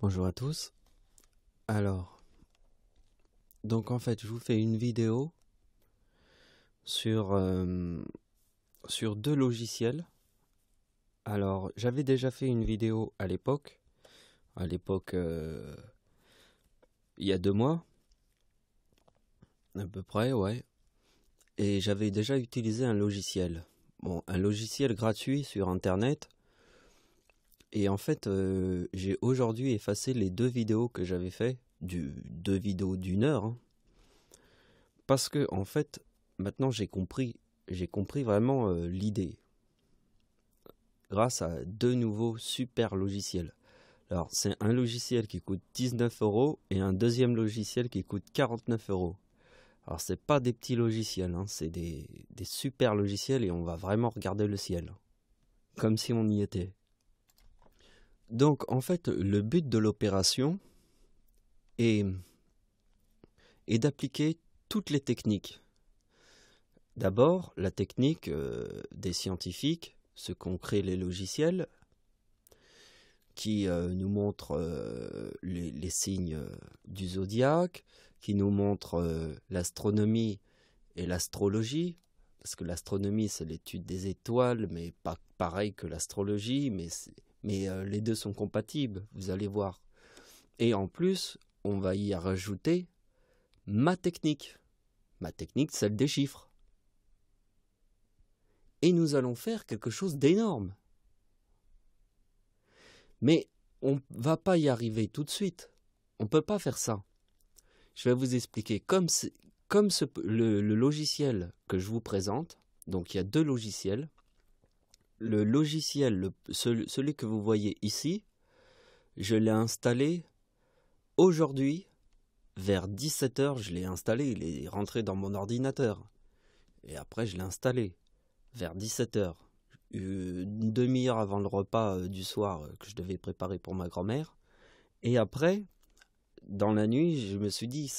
Bonjour à tous. Alors, donc en fait, je vous fais une vidéo sur, sur deux logiciels. Alors, j'avais déjà fait une vidéo à l'époque, il y a 2 mois, à peu près, ouais. Et j'avais déjà utilisé un logiciel. Bon, un logiciel gratuit sur Internet. Et en fait, j'ai aujourd'hui effacé les deux vidéos que j'avais fait, deux vidéos d'1 heure, hein. Parce que, en fait, maintenant j'ai compris vraiment l'idée, grâce à deux nouveaux super logiciels. Alors, c'est un logiciel qui coûte 19 € et un deuxième logiciel qui coûte 49 €. Alors, c'est pas des petits logiciels, hein, c'est des super logiciels et on va vraiment regarder le ciel, comme si on y était. Donc, en fait, le but de l'opération est, est d'appliquer toutes les techniques. D'abord, la technique des scientifiques, ceux qui ont créé les logiciels, qui nous montrent les signes du zodiaque, qui nous montrent l'astronomie et l'astrologie, parce que l'astronomie c'est l'étude des étoiles, mais pas pareil que l'astrologie, mais les deux sont compatibles, vous allez voir. Et en plus, on va y rajouter ma technique, celle des chiffres. Et nous allons faire quelque chose d'énorme. Mais on ne va pas y arriver tout de suite. On ne peut pas faire ça. Je vais vous expliquer. Le logiciel que je vous présente, donc il y a deux logiciels. Le logiciel, celui que vous voyez ici, je l'ai installé aujourd'hui, vers 17 h. Je l'ai installé, il est rentré dans mon ordinateur. Et après, je l'ai installé vers 17 h. Une demi-heure avant le repas du soir que je devais préparer pour ma grand-mère. Et après, dans la nuit, je me suis dit,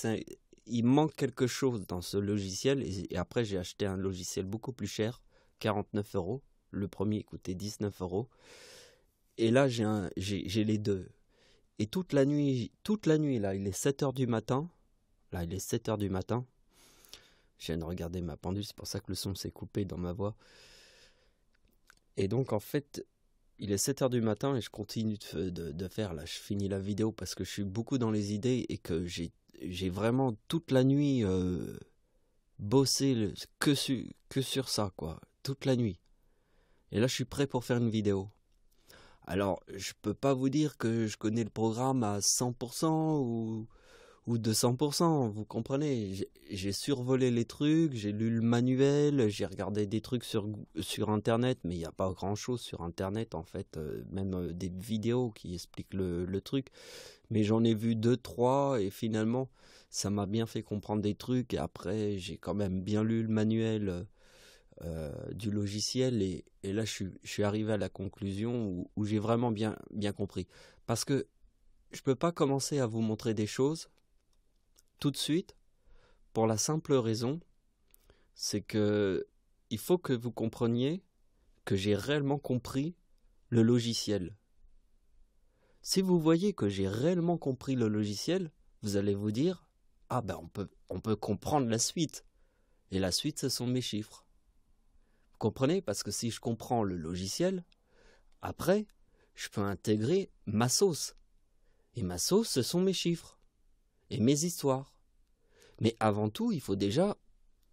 il manque quelque chose dans ce logiciel. Et après, j'ai acheté un logiciel beaucoup plus cher, 49 €. Le premier coûtait 19 €. Et là, j'ai les deux. Et toute la nuit, là, il est 7 h du matin. Là, il est 7 h du matin. Je viens de regarder ma pendule, c'est pour ça que le son s'est coupé dans ma voix. Et donc, en fait, il est 7 h du matin et je continue de faire. Là, je finis la vidéo parce que je suis beaucoup dans les idées et que j'ai vraiment toute la nuit bossé que sur ça, quoi. Toute la nuit. Et là, je suis prêt pour faire une vidéo. Alors, je peux pas vous dire que je connais le programme à 100% ou 200%, vous comprenez. J'ai survolé les trucs, j'ai lu le manuel, j'ai regardé des trucs sur Internet, mais il n'y a pas grand-chose sur Internet, en fait, même des vidéos qui expliquent le truc. Mais j'en ai vu 2-3, et finalement, ça m'a bien fait comprendre des trucs, et après, j'ai quand même bien lu le manuel du logiciel, et là, je suis arrivé à la conclusion où j'ai vraiment bien compris. Parce que je peux pas commencer à vous montrer des choses tout de suite, pour la simple raison, c'est que il faut que vous compreniez que j'ai réellement compris le logiciel. Si vous voyez que j'ai réellement compris le logiciel, vous allez vous dire, ah ben on peut comprendre la suite. Et la suite, ce sont mes chiffres. Vous comprenez? Parce que si je comprends le logiciel, après, je peux intégrer ma sauce. Et ma sauce, ce sont mes chiffres. Et mes histoires. Mais avant tout, il faut déjà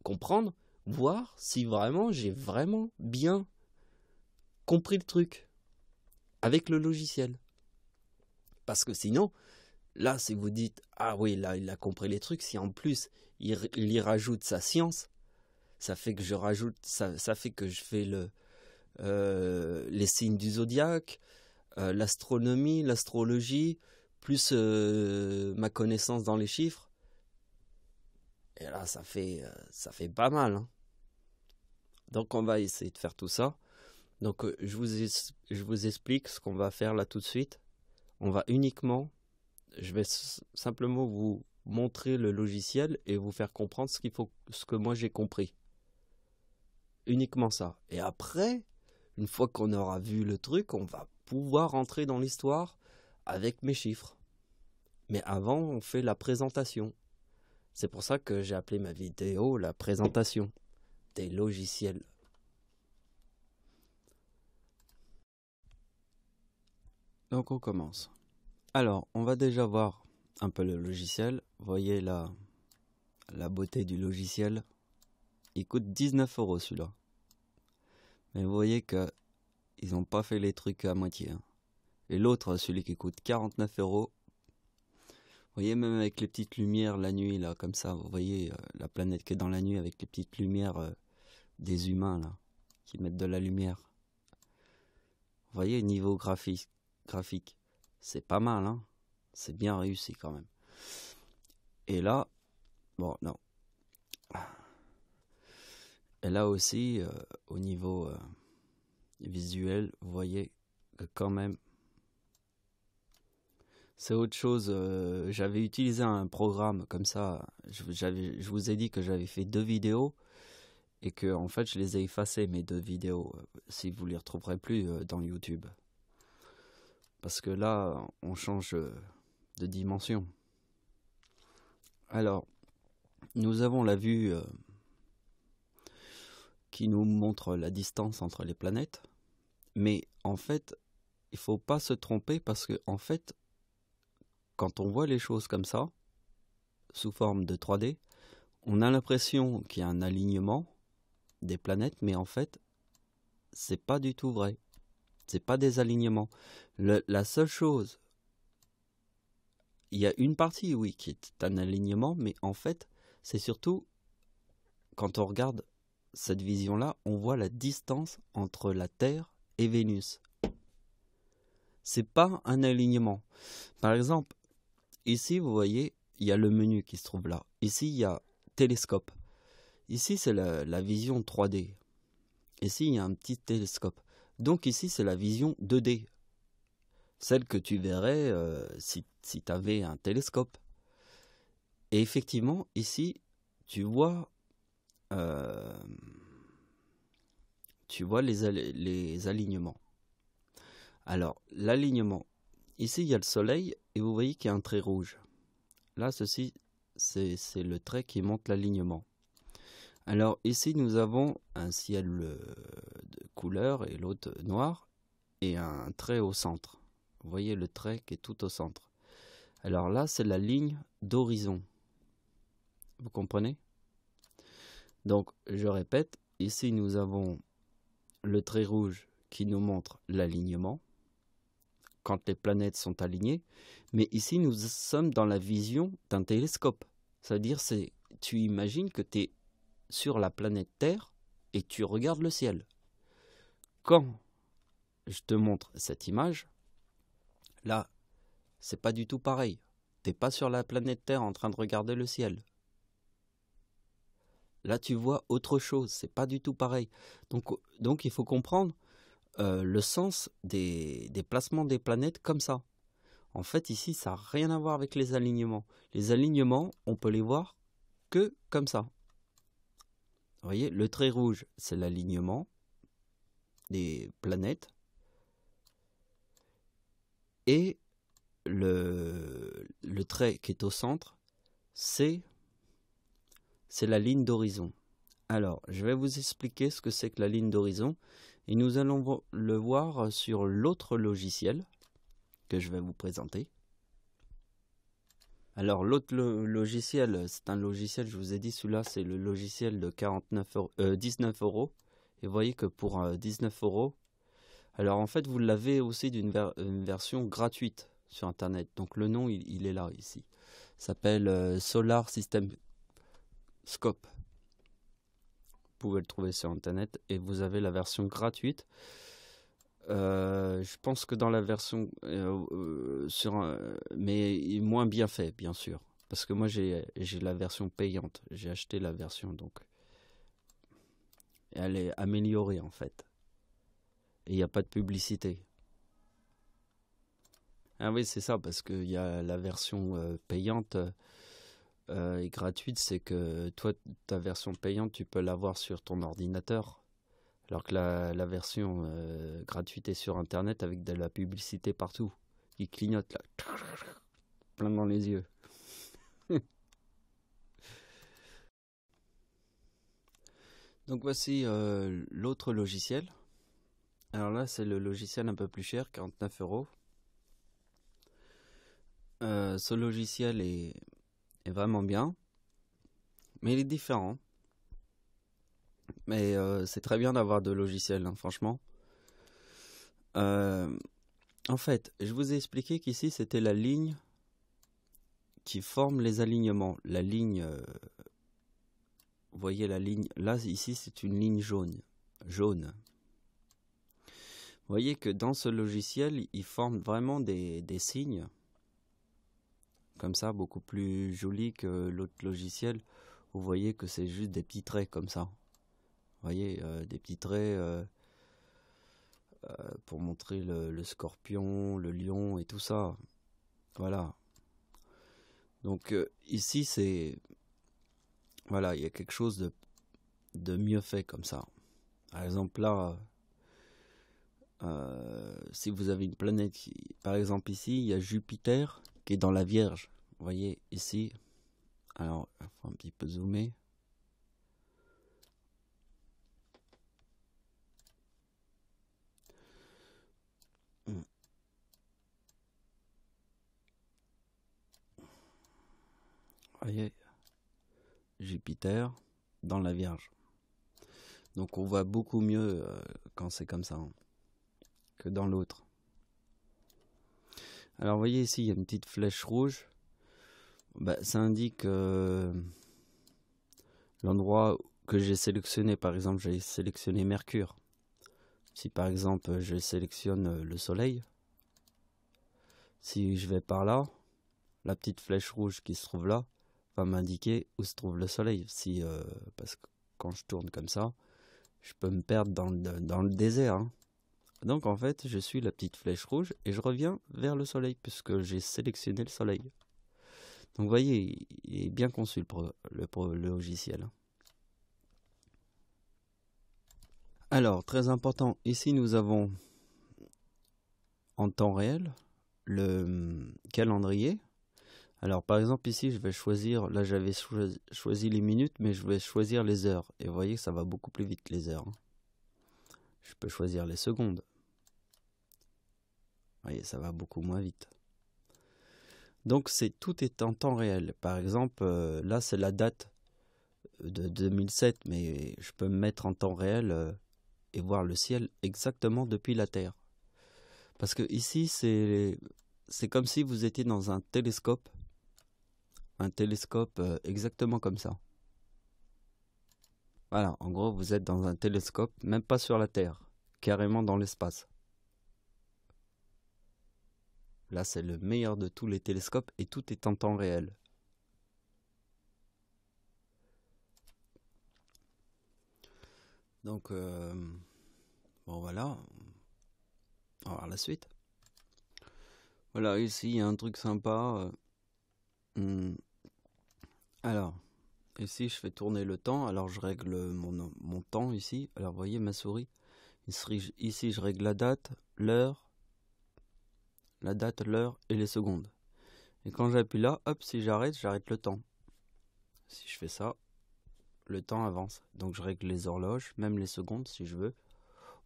comprendre, voir si vraiment j'ai vraiment bien compris le truc avec le logiciel. Parce que sinon, là, si vous dites, ah oui, là, il a compris les trucs, si en plus, il y rajoute sa science, ça fait que je rajoute, ça fait que je fais les signes du zodiaque, l'astronomie, l'astrologie, plus ma connaissance dans les chiffres. Et là, ça fait pas mal, hein. Donc, on va essayer de faire tout ça. Donc, je vous explique ce qu'on va faire là tout de suite. Je vais simplement vous montrer le logiciel et vous faire comprendre ce que moi j'ai compris. Uniquement ça. Et après, une fois qu'on aura vu le truc, on va pouvoir entrer dans l'histoire avec mes chiffres. Mais avant, on fait la présentation. C'est pour ça que j'ai appelé ma vidéo la présentation des logiciels. Donc on commence. Alors, on va déjà voir un peu le logiciel. Vous voyez la beauté du logiciel. Il coûte 19 € celui-là. Mais vous voyez que ils n'ont pas fait les trucs à moitié. Hein. Et l'autre, celui qui coûte 49 €. Vous voyez, même avec les petites lumières la nuit, là, comme ça, vous voyez la planète qui est dans la nuit avec les petites lumières des humains, là, qui mettent de la lumière. Vous voyez, niveau graphique, c'est pas mal, hein. C'est bien réussi quand même. Et là, bon, non. Et là aussi, au niveau visuel, vous voyez que quand même, c'est autre chose. J'avais utilisé un programme comme ça. Je vous ai dit que j'avais fait 2 vidéos et que en fait je les ai effacées, mes 2 vidéos. Si vous les retrouverez plus dans YouTube, parce que là on change de dimension. Alors nous avons la vue qui nous montre la distance entre les planètes, mais en fait il faut pas se tromper, parce que en fait quand on voit les choses comme ça sous forme de 3D, on a l'impression qu'il y a un alignement des planètes, mais en fait c'est pas du tout vrai. C'est pas des alignements. La seule chose, il y a une partie, oui, qui est un alignement, mais en fait c'est surtout quand on regarde cette vision-là, on voit la distance entre la Terre et Vénus. C'est pas un alignement. Par exemple, ici, vous voyez, il y a le menu qui se trouve là. Ici, il y a télescope. Ici, c'est la vision 3D. Ici, il y a un petit télescope. Donc ici, c'est la vision 2D. Celle que tu verrais si tu avais un télescope. Et effectivement, ici, tu vois les alignements. Alors, l'alignement. Ici, il y a le soleil et vous voyez qu'il y a un trait rouge. Là, ceci, c'est le trait qui montre l'alignement. Alors, ici, nous avons un ciel de couleur et l'autre noir et un trait au centre. Vous voyez le trait qui est tout au centre. Alors là, c'est la ligne d'horizon. Vous comprenez? Donc, je répète, ici, nous avons le trait rouge qui nous montre l'alignement, quand les planètes sont alignées. Mais ici, nous sommes dans la vision d'un télescope. C'est-à-dire, tu imagines que tu es sur la planète Terre et tu regardes le ciel. Quand je te montre cette image, là, c'est pas du tout pareil. T'es pas sur la planète Terre en train de regarder le ciel. Là, tu vois autre chose, c'est pas du tout pareil. Donc il faut comprendre le sens des placements des planètes comme ça. En fait, ici, ça n'a rien à voir avec les alignements. Les alignements, on peut les voir que comme ça. Vous voyez, le trait rouge, c'est l'alignement des planètes. Et le trait qui est au centre, c'est la ligne d'horizon. Alors, je vais vous expliquer ce que c'est que la ligne d'horizon. Et nous allons le voir sur l'autre logiciel que je vais vous présenter. Alors, l'autre logiciel, c'est un logiciel, je vous ai dit, celui-là, c'est le logiciel de 19 €. Et vous voyez que pour 19 €, alors en fait, vous l'avez aussi d'une version gratuite sur Internet. Donc, le nom, il est là, ici. Ça s'appelle Solar System Scope. Vous pouvez le trouver sur Internet et vous avez la version gratuite. Je pense que dans la version mais moins bien fait, bien sûr, parce que moi j'ai la version payante. J'ai acheté la version, donc et elle est améliorée en fait. Et il n'y a pas de publicité. Ah oui, c'est ça, parce qu'il y a la version payante et gratuite, c'est que toi, ta version payante, tu peux l'avoir sur ton ordinateur, alors que la version gratuite est sur Internet avec de la publicité partout, qui clignote là. plein dans les yeux. Donc voici l'autre logiciel. Alors là, c'est le logiciel un peu plus cher, 49 €. Ce logiciel est vraiment bien, mais il est différent. Mais c'est très bien d'avoir deux logiciels, hein, franchement. En fait, je vous ai expliqué qu'ici, c'était la ligne qui forme les alignements. La ligne, vous voyez la ligne, là, ici, c'est une ligne jaune. Vous voyez que dans ce logiciel, il forme vraiment des signes, comme ça, beaucoup plus jolis que l'autre logiciel. Vous voyez que c'est juste des petits traits comme ça. Vous voyez, des petits traits pour montrer le scorpion, le lion et tout ça. Voilà. Donc ici, c'est... Voilà, il y a quelque chose de mieux fait comme ça. Par exemple, là, si vous avez une planète, par exemple ici, il y a Jupiter qui est dans la Vierge. Vous voyez ici. Alors, il faut un petit peu zoomer. Vous voyez, Jupiter dans la Vierge. Donc on voit beaucoup mieux quand c'est comme ça, hein, que dans l'autre. Alors vous voyez ici, il y a une petite flèche rouge. Bah, ça indique l'endroit que j'ai sélectionné. Par exemple, j'ai sélectionné Mercure. Si par exemple je sélectionne le Soleil, si je vais par là, la petite flèche rouge qui se trouve là va m'indiquer où se trouve le Soleil. Parce que quand je tourne comme ça, je peux me perdre dans le désert, hein. Donc en fait, je suis la petite flèche rouge et je reviens vers le Soleil puisque j'ai sélectionné le Soleil. Donc vous voyez, il est bien conçu le logiciel. Alors, très important, ici nous avons en temps réel le calendrier. Alors par exemple ici je vais choisir, là j'avais choisi les minutes, mais je vais choisir les heures. Et vous voyez que ça va beaucoup plus vite les heures, hein. Je peux choisir les secondes. Vous voyez, ça va beaucoup moins vite. Donc tout est en temps réel. Par exemple, là c'est la date de 2007, mais je peux me mettre en temps réel et voir le ciel exactement depuis la Terre. Parce que ici c'est comme si vous étiez dans un télescope exactement comme ça. Voilà, en gros vous êtes dans un télescope, même pas sur la Terre, carrément dans l'espace. Là c'est le meilleur de tous les télescopes et tout est en temps réel. Donc, bon voilà, on va voir la suite. Voilà, ici il y a un truc sympa. Alors, ici je fais tourner le temps, alors je règle mon temps ici. Alors vous voyez ma souris, ici je règle la date, l'heure et les secondes. Et quand j'appuie là, hop, si j'arrête le temps. Si je fais ça, le temps avance. Donc je règle les horloges, même les secondes si je veux.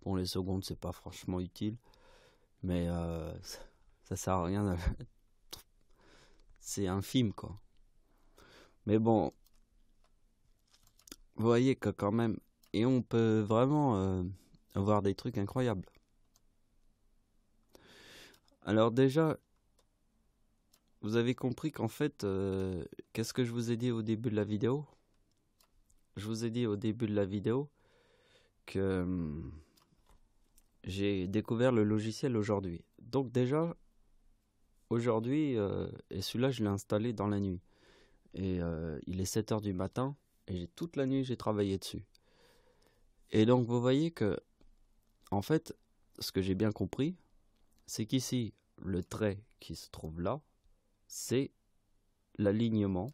Bon, les secondes c'est pas franchement utile, mais ça sert à rien. C'est infime quoi. Mais bon, vous voyez que quand même, et on peut vraiment avoir des trucs incroyables. Alors déjà, vous avez compris qu'en fait, qu'est-ce que je vous ai dit au début de la vidéo? Je vous ai dit au début de la vidéo que j'ai découvert le logiciel aujourd'hui. Donc déjà, aujourd'hui, et celui-là je l'ai installé dans la nuit. Et il est 7 h du matin, et toute la nuit j'ai travaillé dessus. Et donc vous voyez que, en fait, ce que j'ai bien compris, c'est qu'ici, le trait qui se trouve là, c'est l'alignement.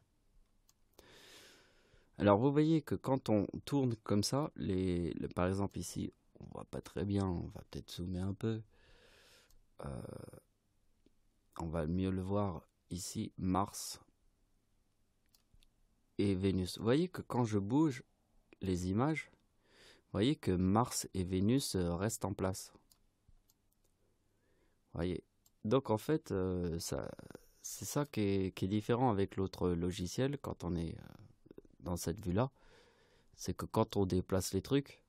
Alors vous voyez que quand on tourne comme ça, par exemple ici, on voit pas très bien, on va peut-être zoomer un peu. On va mieux le voir. ici Mars et Vénus. Vous voyez que quand je bouge les images, vous voyez que Mars et Vénus restent en place. Vous voyez. Donc en fait, c'est ça qui est différent avec l'autre logiciel quand on est dans cette vue-là. C'est que quand on déplace les trucs,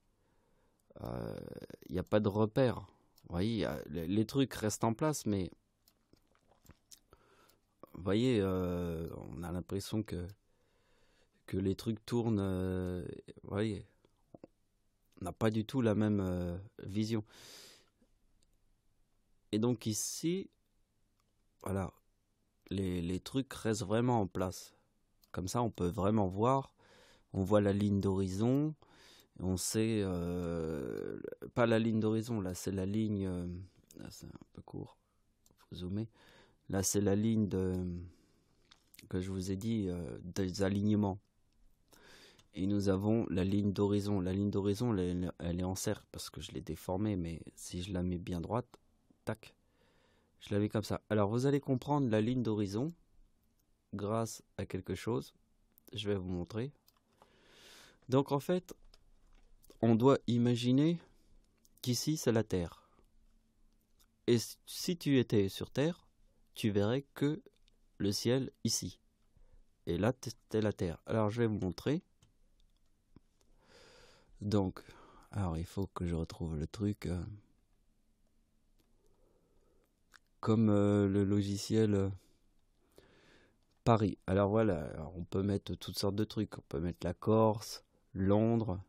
il n'y a pas de repère. Vous voyez, les trucs restent en place, mais vous voyez, on a l'impression que les trucs tournent. Vous voyez, on n'a pas du tout la même vision. Et donc ici, voilà, les trucs restent vraiment en place. Comme ça, on peut vraiment voir. On voit la ligne d'horizon. On sait, pas la ligne d'horizon, là c'est la ligne, là c'est un peu court, faut zoomer. Là c'est la ligne que je vous ai dit, des alignements. Et nous avons la ligne d'horizon. La ligne d'horizon, elle est en cercle parce que je l'ai déformée, mais si je la mets bien droite, tac, je la mets comme ça. Alors vous allez comprendre la ligne d'horizon grâce à quelque chose. Je vais vous montrer. Donc en fait, on doit imaginer qu'ici c'est la Terre. Et si tu étais sur Terre, tu verrais que le ciel ici. Et là, c'était la Terre. Alors je vais vous montrer. Donc, alors il faut que je retrouve le truc. Comme le logiciel Paris. Alors voilà, alors on peut mettre toutes sortes de trucs. On peut mettre la Corse, Londres.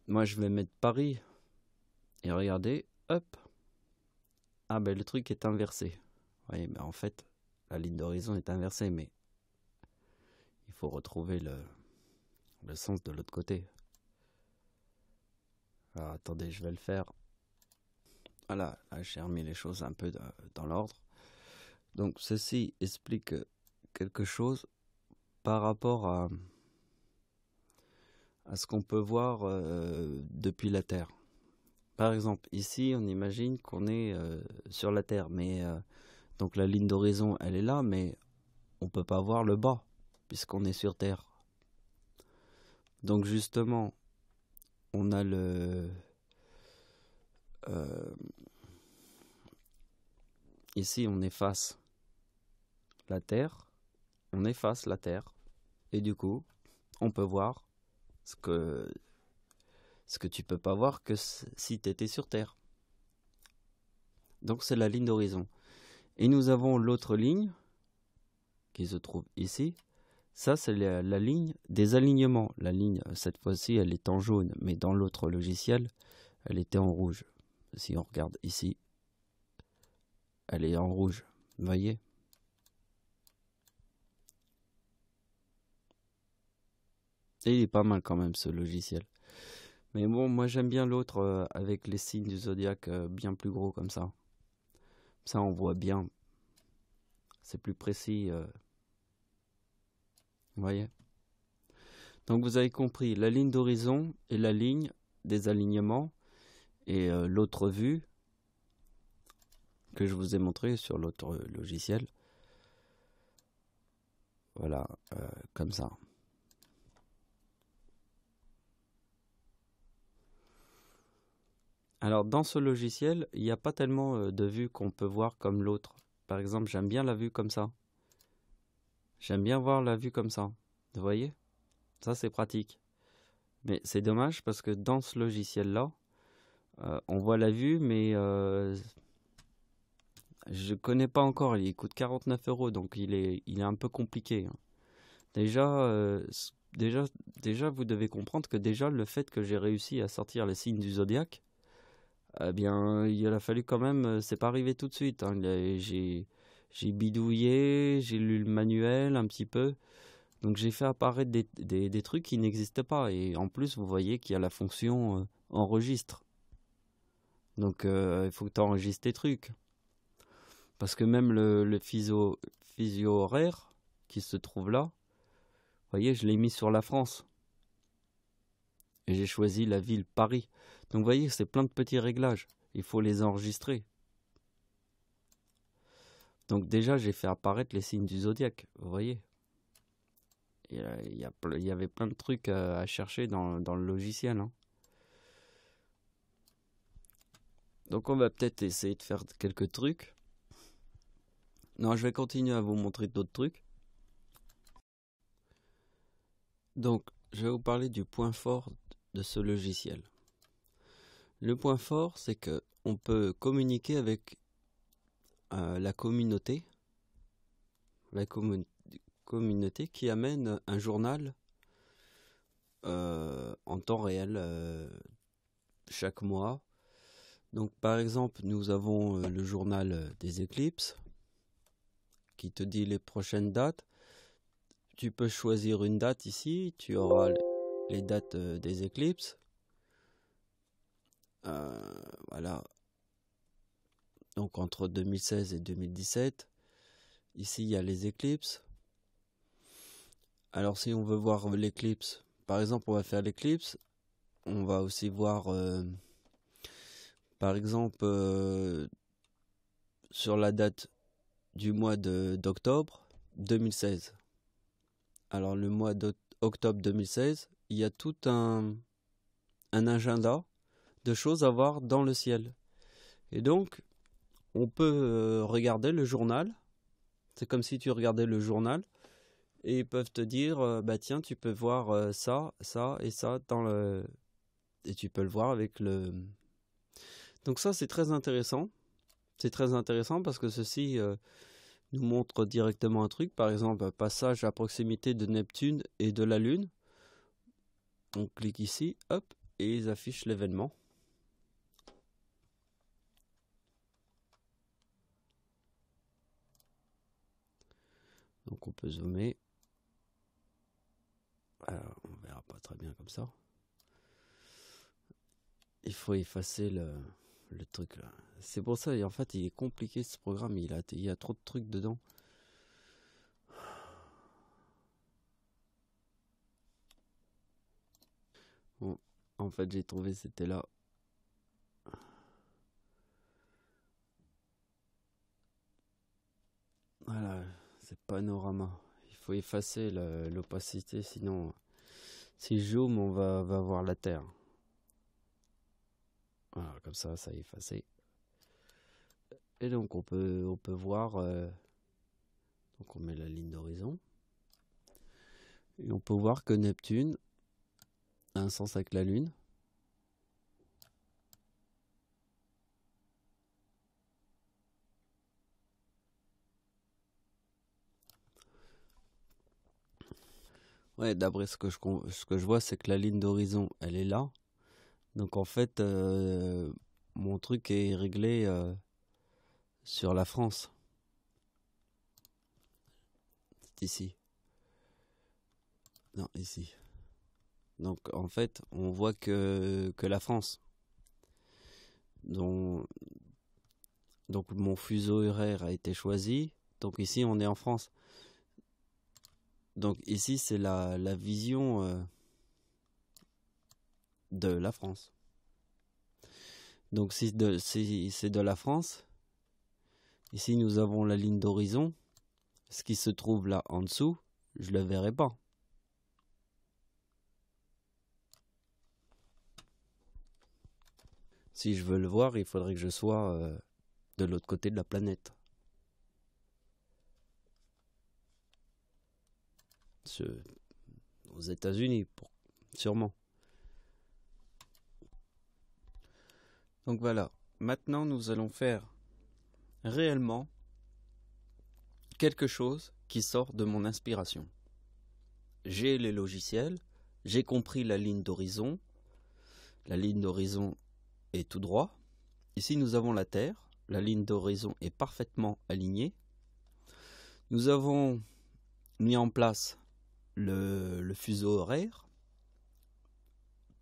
Moi je vais mettre Paris. Et regardez, hop. Ah ben le truc est inversé. Vous voyez, ben en fait, la ligne d'horizon est inversée, mais il faut retrouver le sens de l'autre côté. Alors attendez, je vais le faire. Voilà, là j'ai remis les choses un peu dans l'ordre. Donc ceci explique quelque chose par rapport à ce qu'on peut voir depuis la Terre. Par exemple, ici on imagine qu'on est sur la Terre, mais donc la ligne d'horizon elle est là, mais on peut pas voir le bas puisqu'on est sur Terre. Donc justement, on a ici on efface la Terre, on efface la Terre, et du coup, on peut voir ce que tu peux pas voir que si tu étais sur Terre. Donc c'est la ligne d'horizon. Et nous avons l'autre ligne qui se trouve ici. Ça, c'est la ligne des alignements. La ligne, cette fois-ci, elle est en jaune, mais dans l'autre logiciel, elle était en rouge. Si on regarde ici, elle est en rouge. Vous voyez ? Et il est pas mal quand même, ce logiciel. Mais bon, moi j'aime bien l'autre avec les signes du zodiaque bien plus gros comme ça. Ça, on voit bien. C'est plus précis. Vous voyez ? Donc vous avez compris, la ligne d'horizon est la ligne des alignements. Et l'autre vue que je vous ai montré sur l'autre logiciel. Voilà, comme ça. Alors dans ce logiciel, il n'y a pas tellement de vues qu'on peut voir comme l'autre. Par exemple, j'aime bien la vue comme ça. J'aime bien voir la vue comme ça. Vous voyez ? Ça, c'est pratique. Mais c'est dommage parce que dans ce logiciel-là, on voit la vue, mais je connais pas encore. Il coûte 49 €, donc il est un peu compliqué. Déjà, vous devez comprendre que déjà le fait que j'ai réussi à sortir les signes du zodiaque, eh bien, il a fallu quand même, c'est pas arrivé tout de suite. Hein. J'ai bidouillé, j'ai lu le manuel un petit peu. Donc j'ai fait apparaître des trucs qui n'existaient pas. Et en plus, vous voyez qu'il y a la fonction enregistre. Donc il faut que tu enregistres tes trucs. Parce que même le physio horaire qui se trouve là, vous voyez, je l'ai mis sur la France. Et j'ai choisi la ville Paris. Donc vous voyez, c'est plein de petits réglages. Il faut les enregistrer. Donc déjà, j'ai fait apparaître les signes du zodiaque, vous voyez. Il y avait plein de trucs à chercher dans le logiciel, hein. Donc on va peut-être essayer de faire quelques trucs. Non, je vais continuer à vous montrer d'autres trucs. Donc, je vais vous parler du point fort de ce logiciel. Le point fort, c'est que on peut communiquer avec la communauté qui amène un journal en temps réel chaque mois. Donc par exemple, nous avons le journal des éclipses qui te dit les prochaines dates. Tu peux choisir une date ici, tu auras les dates des éclipses. Voilà. Donc entre 2016 et 2017. Ici, il y a les éclipses. Alors si on veut voir l'éclipse, par exemple, on va faire l'éclipse. On va aussi voir, par exemple, sur la date du mois d'octobre 2016. Alors le mois d'octobre 2016, il y a tout un agenda de choses à voir dans le ciel. Et donc, on peut regarder le journal. C'est comme si tu regardais le journal. Et ils peuvent te dire, bah tiens, tu peux voir ça, ça et ça dans le... Et tu peux le voir avec le... Donc ça, c'est très intéressant. C'est très intéressant parce que ceci nous montre directement un truc. Par exemple, passage à proximité de Neptune et de la Lune. On clique ici, hop, et ils affichent l'événement. Donc on peut zoomer. Alors, on verra pas très bien comme ça. Il faut effacer le truc là. C'est pour ça, et en fait, il est compliqué ce programme. Il y a trop de trucs dedans. Bon, en fait, j'ai trouvé, c'était là. Voilà, c'est panorama. Il faut effacer l'opacité, sinon, si je zoome, on va voir la Terre. Voilà, comme ça est effacé. Et donc, on peut voir. Donc, on met la ligne d'horizon. Et on peut voir que Neptune a un sens avec la Lune. Ouais, d'après ce que je vois, c'est que la ligne d'horizon, elle est là. Donc en fait, mon truc est réglé sur la France. C'est ici. Non, ici. Donc en fait, on voit que la France. Donc mon fuseau horaire a été choisi. Donc ici, on est en France. Donc ici, c'est la vision de la France. Donc si c'est de la France, ici nous avons la ligne d'horizon. Ce qui se trouve là en dessous, je le verrai pas. Si je veux le voir, il faudrait que je sois de l'autre côté de la planète. Aux États-Unis, sûrement. Donc voilà, maintenant nous allons faire réellement quelque chose qui sort de mon inspiration. J'ai les logiciels, j'ai compris la ligne d'horizon. La ligne d'horizon est tout droit. Ici nous avons la Terre, la ligne d'horizon est parfaitement alignée. Nous avons mis en place le fuseau horaire.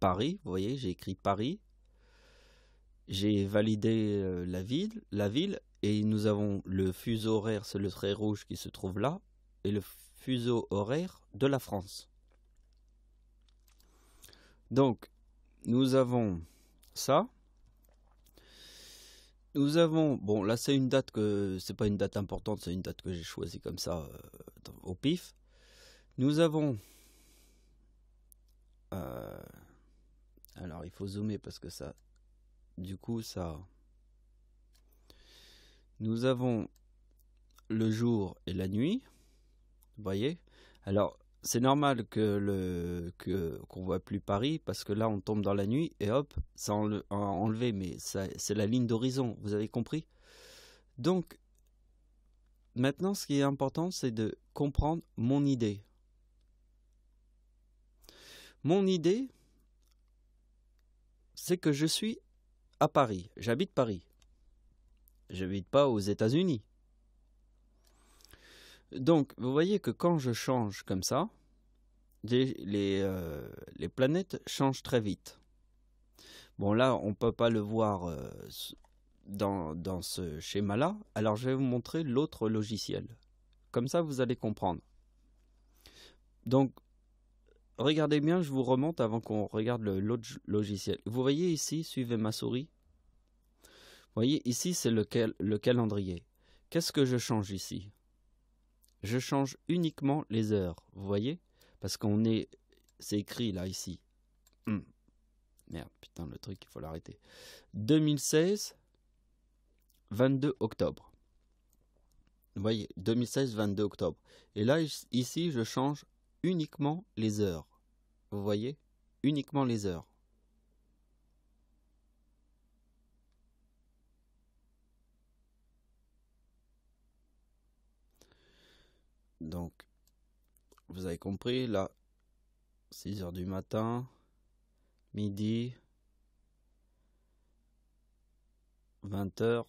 Paris, vous voyez, j'ai écrit Paris. J'ai validé la ville, et nous avons le fuseau horaire, c'est le trait rouge qui se trouve là, et le fuseau horaire de la France. Donc, nous avons ça. Nous avons, bon là c'est une date que, c'est pas une date importante, c'est une date que j'ai choisie comme ça au pif. Nous avons, euh, alors il faut zoomer parce que ça, du coup ça, nous avons le jour et la nuit, vous voyez. Alors c'est normal qu'on voit plus Paris parce que là on tombe dans la nuit et hop, ça a enlevé, mais c'est la ligne d'horizon, vous avez compris. Donc maintenant ce qui est important c'est de comprendre mon idée. Mon idée, c'est que je suis à Paris, j'habite Paris. J'habite pas aux États-Unis. Donc, vous voyez que quand je change comme ça, les planètes changent très vite. Bon, là, on ne peut pas le voir dans ce schéma-là. Alors, je vais vous montrer l'autre logiciel. Comme ça, vous allez comprendre. Donc, regardez bien, je vous remonte avant qu'on regarde l'autre logiciel. Vous voyez ici, suivez ma souris. Vous voyez, ici, c'est le calendrier. Qu'est-ce que je change ici? Je change uniquement les heures, vous voyez? Parce c'est écrit là, ici. Merde, putain, le truc, il faut l'arrêter. 2016, 22 octobre. Vous voyez, 2016, 22 octobre. Et là, ici, je change uniquement les heures. Vous voyez? Uniquement les heures. Donc, vous avez compris, là, 6 heures du matin, midi, 20 heures.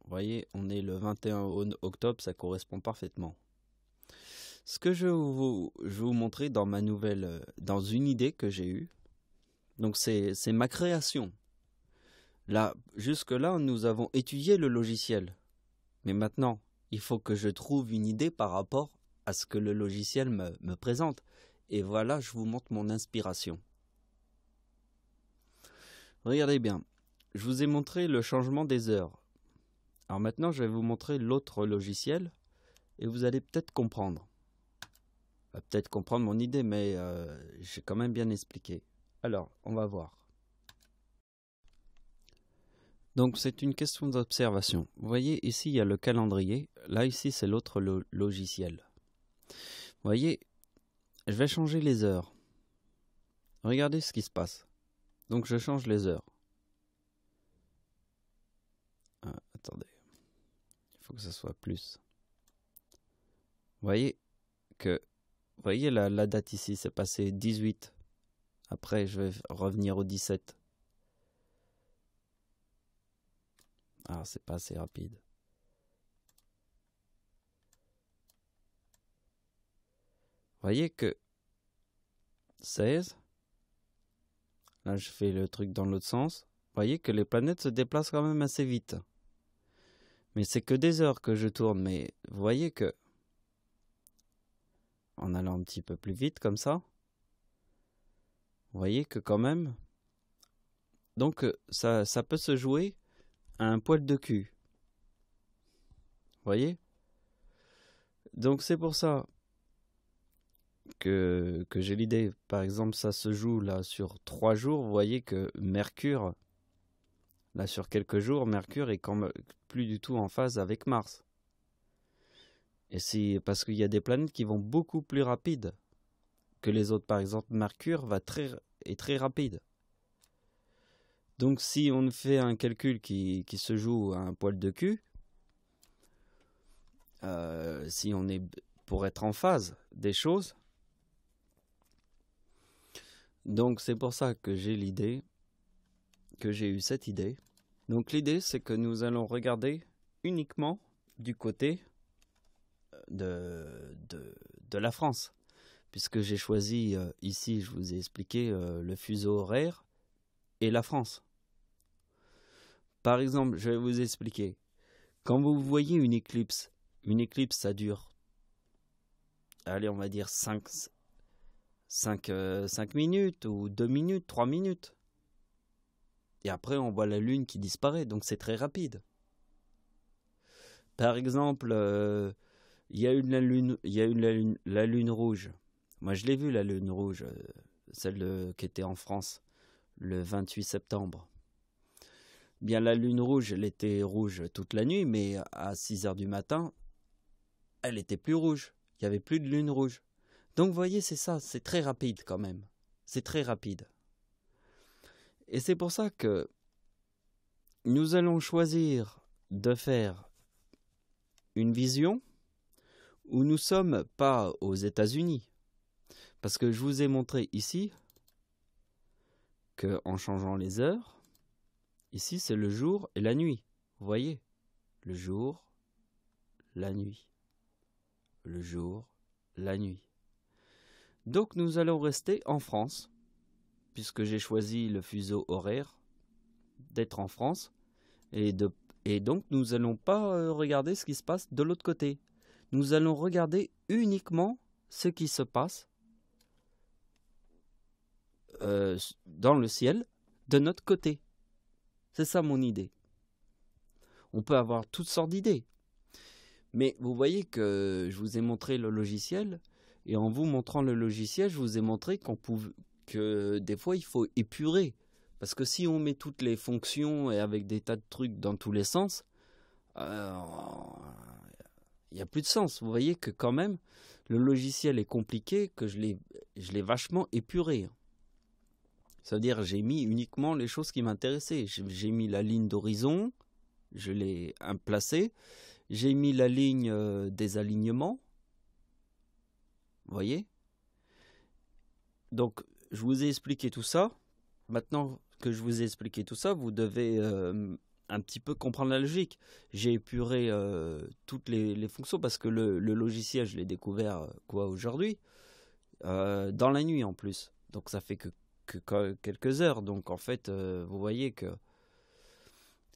Vous voyez, on est le 21 octobre, ça correspond parfaitement. Ce que je vais vous montrer dans ma nouvelle, dans une idée que j'ai eue, donc c'est ma création. Là, jusque-là, nous avons étudié le logiciel. Mais maintenant, il faut que je trouve une idée par rapport à ce que le logiciel me présente. Et voilà, je vous montre mon inspiration. Regardez bien, je vous ai montré le changement des heures. Alors maintenant, je vais vous montrer l'autre logiciel et vous allez peut-être comprendre. Peut-être comprendre mon idée, mais j'ai quand même bien expliqué. Alors, on va voir. Donc, c'est une question d'observation. Vous voyez, ici, il y a le calendrier. Là, ici, c'est l'autre logiciel. Vous voyez, je vais changer les heures. Regardez ce qui se passe. Donc, je change les heures. Attendez. Il faut que ça soit plus. Vous voyez que... Vous voyez la date ici, c'est passé 18. Après, je vais revenir au 17. Ah, c'est pas assez rapide. Vous voyez que 16. Là, je fais le truc dans l'autre sens. Vous voyez que les planètes se déplacent quand même assez vite. Mais c'est que des heures que je tourne. Mais vous voyez que... En allant un petit peu plus vite comme ça. Vous voyez que quand même... Donc ça peut se jouer à un poil de cul. Vous voyez? Donc c'est pour ça que j'ai l'idée. Par exemple, ça se joue là sur 3 jours. Vous voyez que Mercure, là sur quelques jours, Mercure est quand même plus du tout en phase avec Mars. Et c'est parce qu'il y a des planètes qui vont beaucoup plus rapides que les autres. Par exemple, Mercure est très rapide. Donc si on fait un calcul qui se joue à un poil de cul, si on est pour être en phase des choses, donc c'est pour ça que j'ai l'idée, que j'ai eu cette idée. Donc l'idée c'est que nous allons regarder uniquement du côté de la France. Puisque j'ai choisi ici, je vous ai expliqué le fuseau horaire et la France. Par exemple, je vais vous expliquer. Quand vous voyez une éclipse ça dure, allez, on va dire 5 minutes ou 2 minutes, 3 minutes. Et après, on voit la lune qui disparaît, donc c'est très rapide. Par exemple, il y a eu la lune rouge. Moi, je l'ai vue, la lune rouge, celle qui était en France, le 28 septembre. Bien, la lune rouge, elle était rouge toute la nuit, mais à 6 heures du matin, elle était plus rouge. Il n'y avait plus de lune rouge. Donc, vous voyez, c'est ça, c'est très rapide quand même. C'est très rapide. Et c'est pour ça que nous allons choisir de faire une vision où nous ne sommes pas aux États-Unis. Parce que je vous ai montré ici qu'en changeant les heures, ici c'est le jour et la nuit. Vous voyez? Le jour, la nuit. Le jour, la nuit. Donc nous allons rester en France, puisque j'ai choisi le fuseau horaire d'être en France. Et donc nous n'allons pas regarder ce qui se passe de l'autre côté. Nous allons regarder uniquement ce qui se passe dans le ciel de notre côté. C'est ça mon idée. On peut avoir toutes sortes d'idées. Mais vous voyez que je vous ai montré le logiciel, et en vous montrant le logiciel, je vous ai montré que des fois il faut épurer. Parce que si on met toutes les fonctions et avec des tas de trucs dans tous les sens, il n'y a plus de sens. Vous voyez que quand même, le logiciel est compliqué, que je l'ai vachement épuré. C'est-à-dire, j'ai mis uniquement les choses qui m'intéressaient. J'ai mis la ligne d'horizon, je l'ai placée. J'ai mis la ligne des alignements. Vous voyez? Donc, je vous ai expliqué tout ça. Maintenant que je vous ai expliqué tout ça, vous devez un petit peu comprendre la logique. J'ai épuré toutes les fonctions parce que le logiciel, je l'ai découvert aujourd'hui, dans la nuit en plus. Donc, ça fait que quelques heures. Donc, en fait, vous voyez que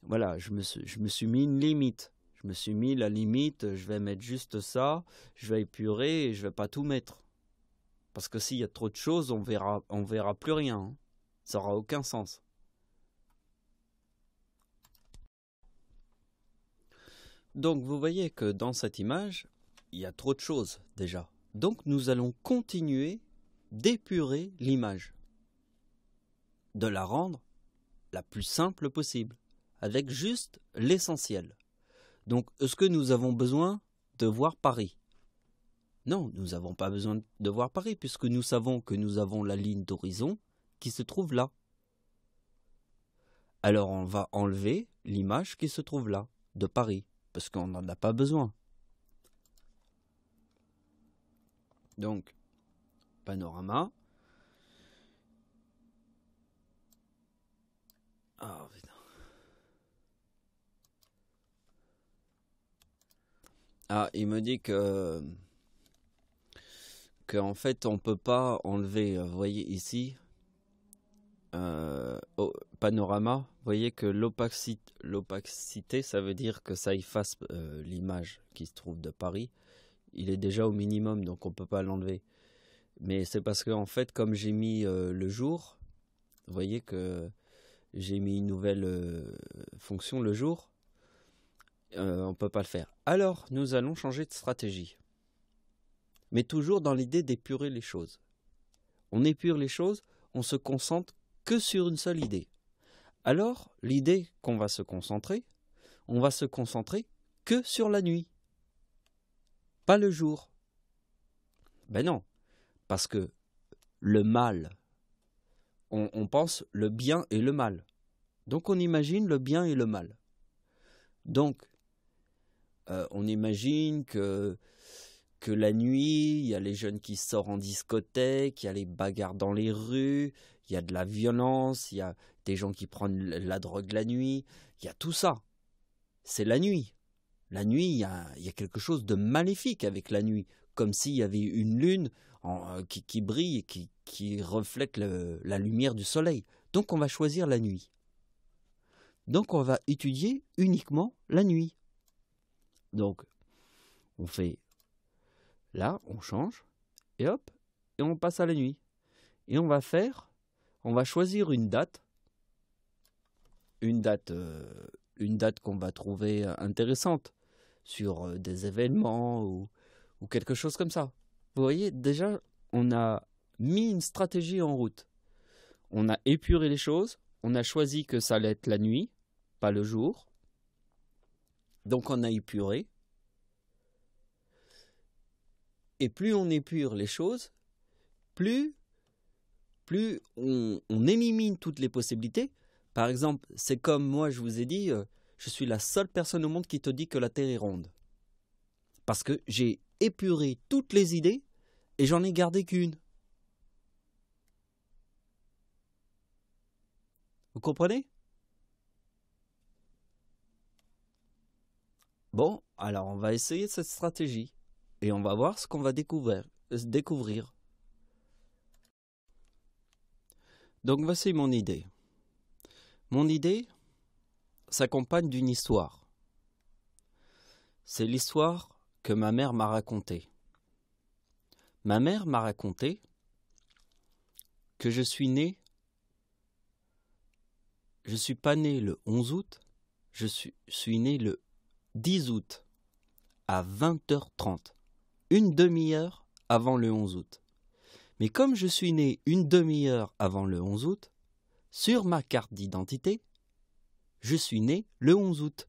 voilà, je me suis mis une limite. Je me suis mis la limite, je vais mettre juste ça, je vais épurer et je vais pas tout mettre. Parce que s'il y a trop de choses, on verra plus rien. Hein. Ça n'aura aucun sens. Donc vous voyez que dans cette image, il y a trop de choses déjà. Donc nous allons continuer d'épurer l'image. De la rendre la plus simple possible. Avec juste l'essentiel. Donc, est-ce que nous avons besoin de voir Paris? Non, nous n'avons pas besoin de voir Paris, puisque nous savons que nous avons la ligne d'horizon qui se trouve là. Alors, on va enlever l'image qui se trouve là, de Paris, parce qu'on n'en a pas besoin. Donc, panorama. Ah, putain. Ah, il me dit que en fait on peut pas enlever, vous voyez ici, au panorama, vous voyez que l'opacité, ça veut dire que ça efface l'image qui se trouve de Paris. Il est déjà au minimum, donc on peut pas l'enlever. Mais c'est parce que en fait, comme j'ai mis le jour, vous voyez que j'ai mis une nouvelle fonction le jour. On ne peut pas le faire. Alors, nous allons changer de stratégie. Mais toujours dans l'idée d'épurer les choses. On épure les choses, on se concentre que sur une seule idée. Alors, l'idée qu'on va se concentrer, on va se concentrer que sur la nuit. Pas le jour. Ben non, parce que le mal, on pense le bien et le mal. Donc on imagine le bien et le mal. Donc, on imagine que la nuit, il y a les jeunes qui sortent en discothèque, il y a les bagarres dans les rues, il y a de la violence, il y a des gens qui prennent la drogue la nuit, il y a tout ça. C'est la nuit. La nuit, il y a quelque chose de maléfique avec la nuit, comme s'il y avait une lune qui brille et qui reflète la lumière du soleil. Donc on va choisir la nuit. Donc on va étudier uniquement la nuit. Donc on fait là, on change et hop, et on passe à la nuit. Et on va choisir une date qu'on va trouver intéressante. sur des événements ou quelque chose comme ça. Vous voyez, déjà, on a mis une stratégie en route. On a épuré les choses, on a choisi que ça allait être la nuit, pas le jour. Donc on a épuré. Et plus on épure les choses, plus on élimine toutes les possibilités. Par exemple, c'est comme moi, je vous ai dit, je suis la seule personne au monde qui te dit que la Terre est ronde. Parce que j'ai épuré toutes les idées et j'en ai gardé qu'une. Vous comprenez? Bon, alors on va essayer cette stratégie et on va voir ce qu'on va découvrir. Donc voici mon idée. Mon idée s'accompagne d'une histoire. C'est l'histoire que ma mère m'a racontée. Ma mère m'a raconté que je suis pas né le 11 août, je suis né le 10 août à 20h30, une demi-heure avant le 11 août. Mais comme je suis né une demi-heure avant le 11 août, sur ma carte d'identité, je suis né le 11 août.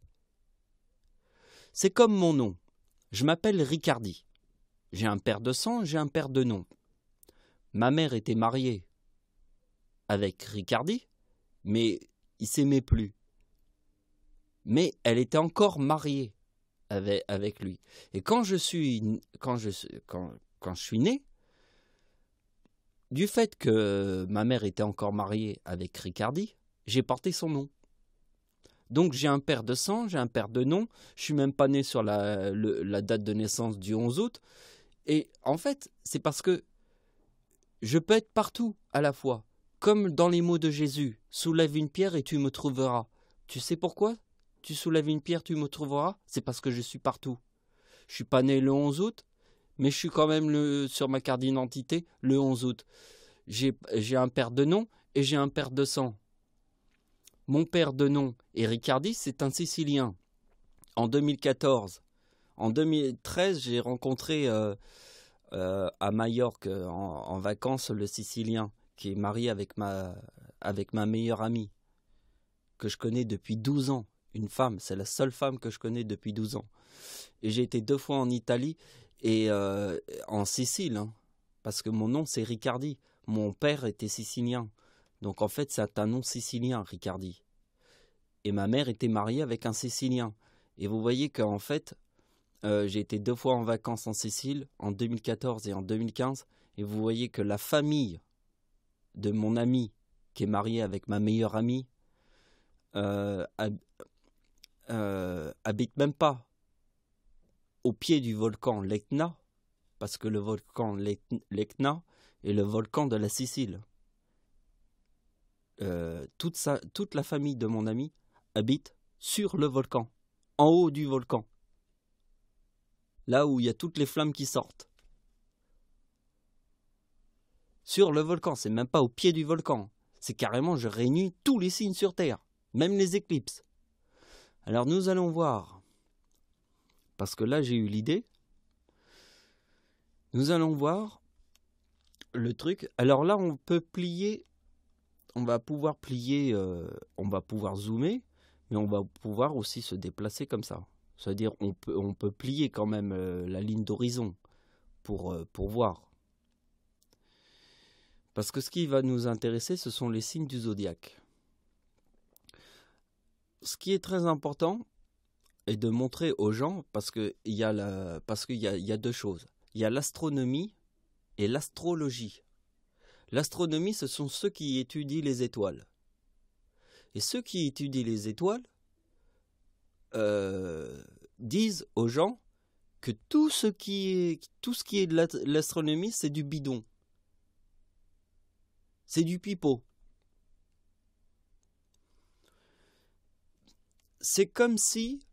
C'est comme mon nom. Je m'appelle Ricardi. J'ai un père de sang, j'ai un père de nom. Ma mère était mariée avec Ricardi, mais il s'aimait plus. Mais elle était encore mariée avec lui. Et quand je suis né, du fait que ma mère était encore mariée avec Ricardi, j'ai porté son nom. Donc j'ai un père de sang, j'ai un père de nom, je suis même pas né sur la date de naissance du 11 août. Et en fait, c'est parce que je peux être partout à la fois. Comme dans les mots de Jésus, soulève une pierre et tu me trouveras. Tu sais pourquoi tu soulèves une pierre, tu me trouveras? C'est parce que je suis partout. Je suis pas né le 11 août, mais je suis quand même sur ma carte d'identité le 11 août. J'ai un père de nom et j'ai un père de sang. Mon père de nom, Ricardi, c'est un Sicilien. En 2014. En 2013, j'ai rencontré à Majorque en vacances le Sicilien qui est marié avec ma meilleure amie que je connais depuis 12 ans. Une femme, c'est la seule femme que je connais depuis 12 ans. Et j'ai été 2 fois en Italie et en Sicile, hein, parce que mon nom c'est Ricardi. Mon père était sicilien. Donc en fait c'est un nom sicilien, Ricardi. Et ma mère était mariée avec un Sicilien. Et vous voyez qu'en fait, j'ai été 2 fois en vacances en Sicile, en 2014 et en 2015. Et vous voyez que la famille de mon ami, qui est mariée avec ma meilleure amie, habite même pas au pied du volcan l'Etna, parce que le volcan l'Etna est le volcan de la Sicile. Toute la famille de mon ami habite sur le volcan, en haut du volcan, là où il y a toutes les flammes qui sortent. Sur le volcan, c'est même pas au pied du volcan, c'est carrément je réunis tous les signes sur Terre, même les éclipses. Alors nous allons voir, parce que là j'ai eu l'idée, nous allons voir le truc. Alors là on peut plier, on va pouvoir plier, on va pouvoir zoomer, mais on va pouvoir aussi se déplacer comme ça. C'est-à-dire on peut plier quand même la ligne d'horizon pour voir. Parce que ce qui va nous intéresser, ce sont les signes du zodiaque. Ce qui est très important est de montrer aux gens, parce qu'il y a 2 choses. Il y a l'astronomie et l'astrologie. L'astronomie, ce sont ceux qui étudient les étoiles. Et ceux qui étudient les étoiles disent aux gens que tout ce qui est de l'astronomie, c'est du bidon. C'est du pipeau. C'est comme si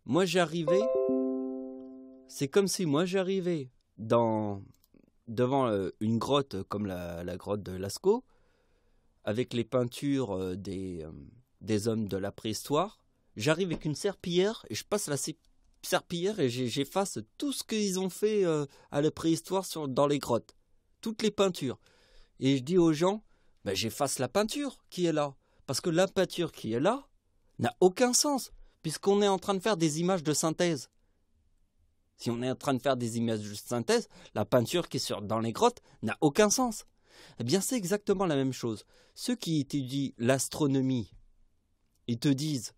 moi j'arrivais devant une grotte comme la grotte de Lascaux, avec les peintures des hommes de la préhistoire. J'arrive avec une serpillière et je passe serpillière et j'efface tout ce qu'ils ont fait à la préhistoire dans les grottes. Toutes les peintures. Et je dis aux gens, ben, j'efface la peinture qui est là. Parce que la peinture qui est là n'a aucun sens, puisqu'on est en train de faire des images de synthèse. Si on est en train de faire des images de synthèse, la peinture qui est dans les grottes n'a aucun sens. Eh bien, c'est exactement la même chose. Ceux qui étudient l'astronomie, ils te disent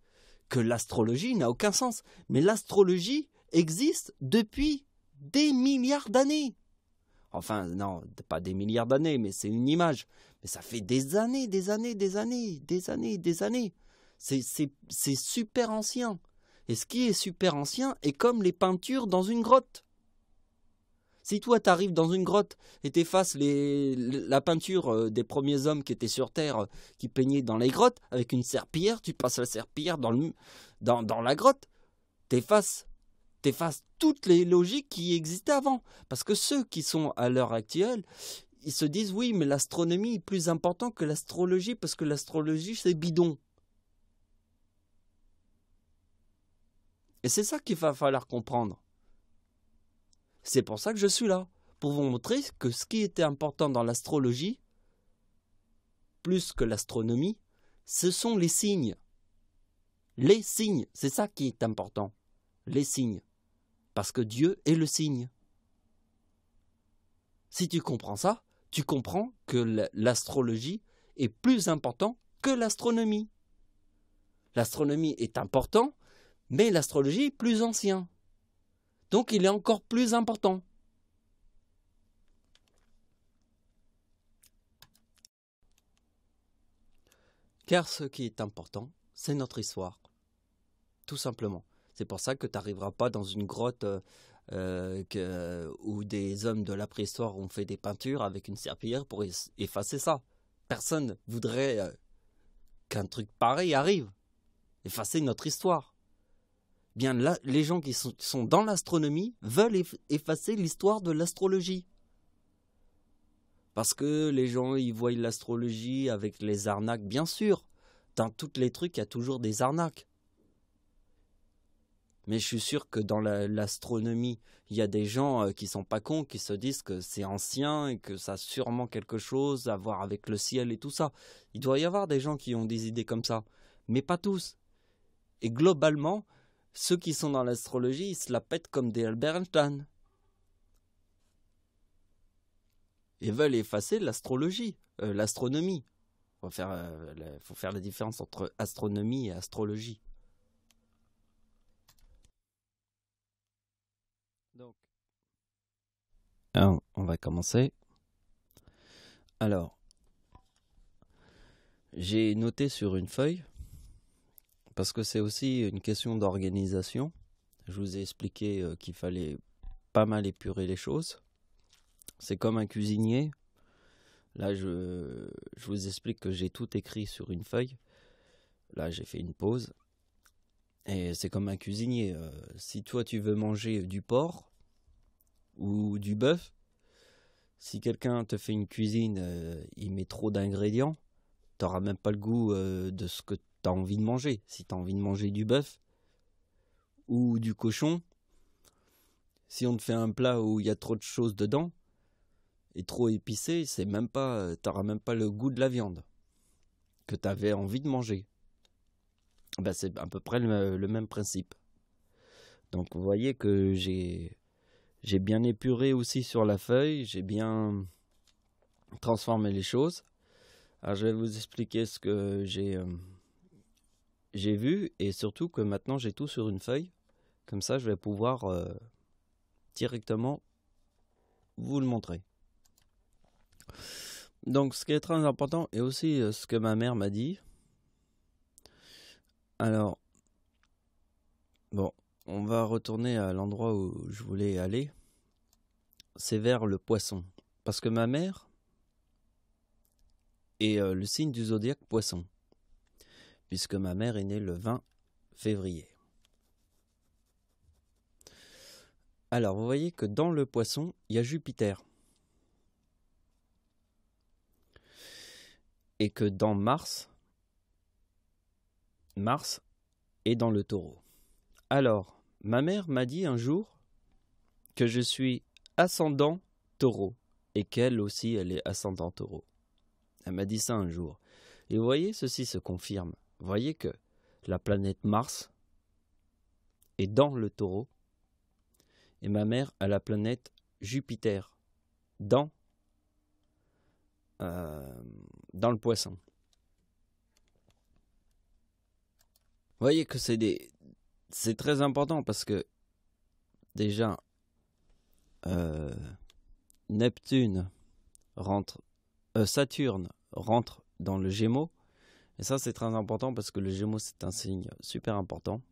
que l'astrologie n'a aucun sens. Mais l'astrologie existe depuis des milliards d'années. Enfin, non, pas des milliards d'années, mais c'est une image. Mais ça fait des années. C'est super ancien. Et ce qui est super ancien est comme les peintures dans une grotte. Si toi, tu arrives dans une grotte et t'effaces la peinture des premiers hommes qui étaient sur Terre, qui peignaient dans les grottes, avec une serpillière, tu passes la serpillière dans la grotte, t'effaces toutes les logiques qui existaient avant. Parce que ceux qui sont à l'heure actuelle, ils se disent, oui, mais l'astronomie est plus important que l'astrologie, parce que l'astrologie, c'est bidon. Et c'est ça qu'il va falloir comprendre. C'est pour ça que je suis là, pour vous montrer que ce qui était important dans l'astrologie, plus que l'astronomie, ce sont les signes. Les signes, c'est ça qui est important. Les signes. Parce que Dieu est le signe. Si tu comprends ça, tu comprends que l'astrologie est plus important que l'astronomie. L'astronomie est important, mais l'astrologie est plus ancien. Donc il est encore plus important. Car ce qui est important, c'est notre histoire. Tout simplement. C'est pour ça que tu n'arriveras pas dans une grotte où des hommes de la préhistoire ont fait des peintures avec une serpillière pour effacer ça. Personne ne voudrait qu'un truc pareil arrive. Effacer notre histoire. Bien là, les gens qui sont dans l'astronomie veulent effacer l'histoire de l'astrologie. Parce que les gens, ils voient l'astrologie avec les arnaques, bien sûr. Dans tous les trucs, il y a toujours des arnaques. Mais je suis sûr que dans l'astronomie, il y a des gens qui sont pas cons, qui se disent que c'est ancien et que ça a sûrement quelque chose à voir avec le ciel et tout ça. Il doit y avoir des gens qui ont des idées comme ça, mais pas tous. Et globalement, ceux qui sont dans l'astrologie, ils se la pètent comme des Albert Einstein. Ils veulent effacer l'astronomie. Faut faire la différence entre astronomie et astrologie. Donc, alors, on va commencer. Alors, j'ai noté sur une feuille, parce que c'est aussi une question d'organisation. Je vous ai expliqué qu'il fallait pas mal épurer les choses. C'est comme un cuisinier. Là, je vous explique que j'ai tout écrit sur une feuille. Là, j'ai fait une pause. Et c'est comme un cuisinier. Si toi, tu veux manger du porc ou du bœuf, si quelqu'un te fait une cuisine, il met trop d'ingrédients, tu n'auras même pas le goût de ce que tu as envie de manger. Si tu as envie de manger du bœuf ou du cochon, si on te fait un plat où il y a trop de choses dedans, et trop épicé, t'auras même pas le goût de la viande que tu avais envie de manger. Ben, c'est à peu près le même principe. Donc vous voyez que j'ai bien épuré aussi sur la feuille, j'ai bien transformé les choses. Alors je vais vous expliquer ce que j'ai vu, et surtout que maintenant j'ai tout sur une feuille. Comme ça je vais pouvoir directement vous le montrer. Donc ce qui est très important, et aussi ce que ma mère m'a dit. Alors, bon, on va retourner à l'endroit où je voulais aller. C'est vers le poisson. Parce que ma mère est le signe du zodiaque poisson. Puisque ma mère est née le 20 février. Alors, vous voyez que dans le poisson, il y a Jupiter. Et que dans Mars est dans le taureau. Alors, ma mère m'a dit un jour que je suis ascendant taureau et qu'elle aussi, elle est ascendant taureau. Elle m'a dit ça un jour. Et vous voyez, ceci se confirme. Vous voyez que la planète Mars est dans le taureau et ma mère a la planète Jupiter dans le poisson. Vous voyez que c'est très important parce que déjà Saturne rentre dans le Gémeaux et ça c'est très important parce que le Gémeaux c'est un signe super important.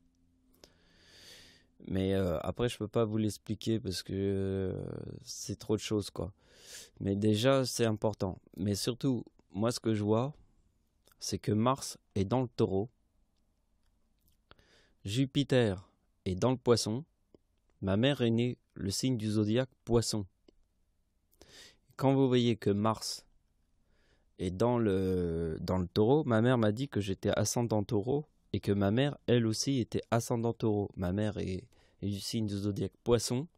Mais après je peux pas vous l'expliquer parce que c'est trop de choses quoi. Mais déjà c'est important. Mais surtout moi ce que je vois c'est que Mars est dans le Taureau, Jupiter est dans le Poisson. Ma mère est née le signe du zodiaque Poisson. Quand vous voyez que Mars est dans le Taureau, ma mère m'a dit que j'étais ascendant Taureau et que ma mère, elle aussi, était ascendant Taureau. Ma mère est du signe du zodiaque Poisson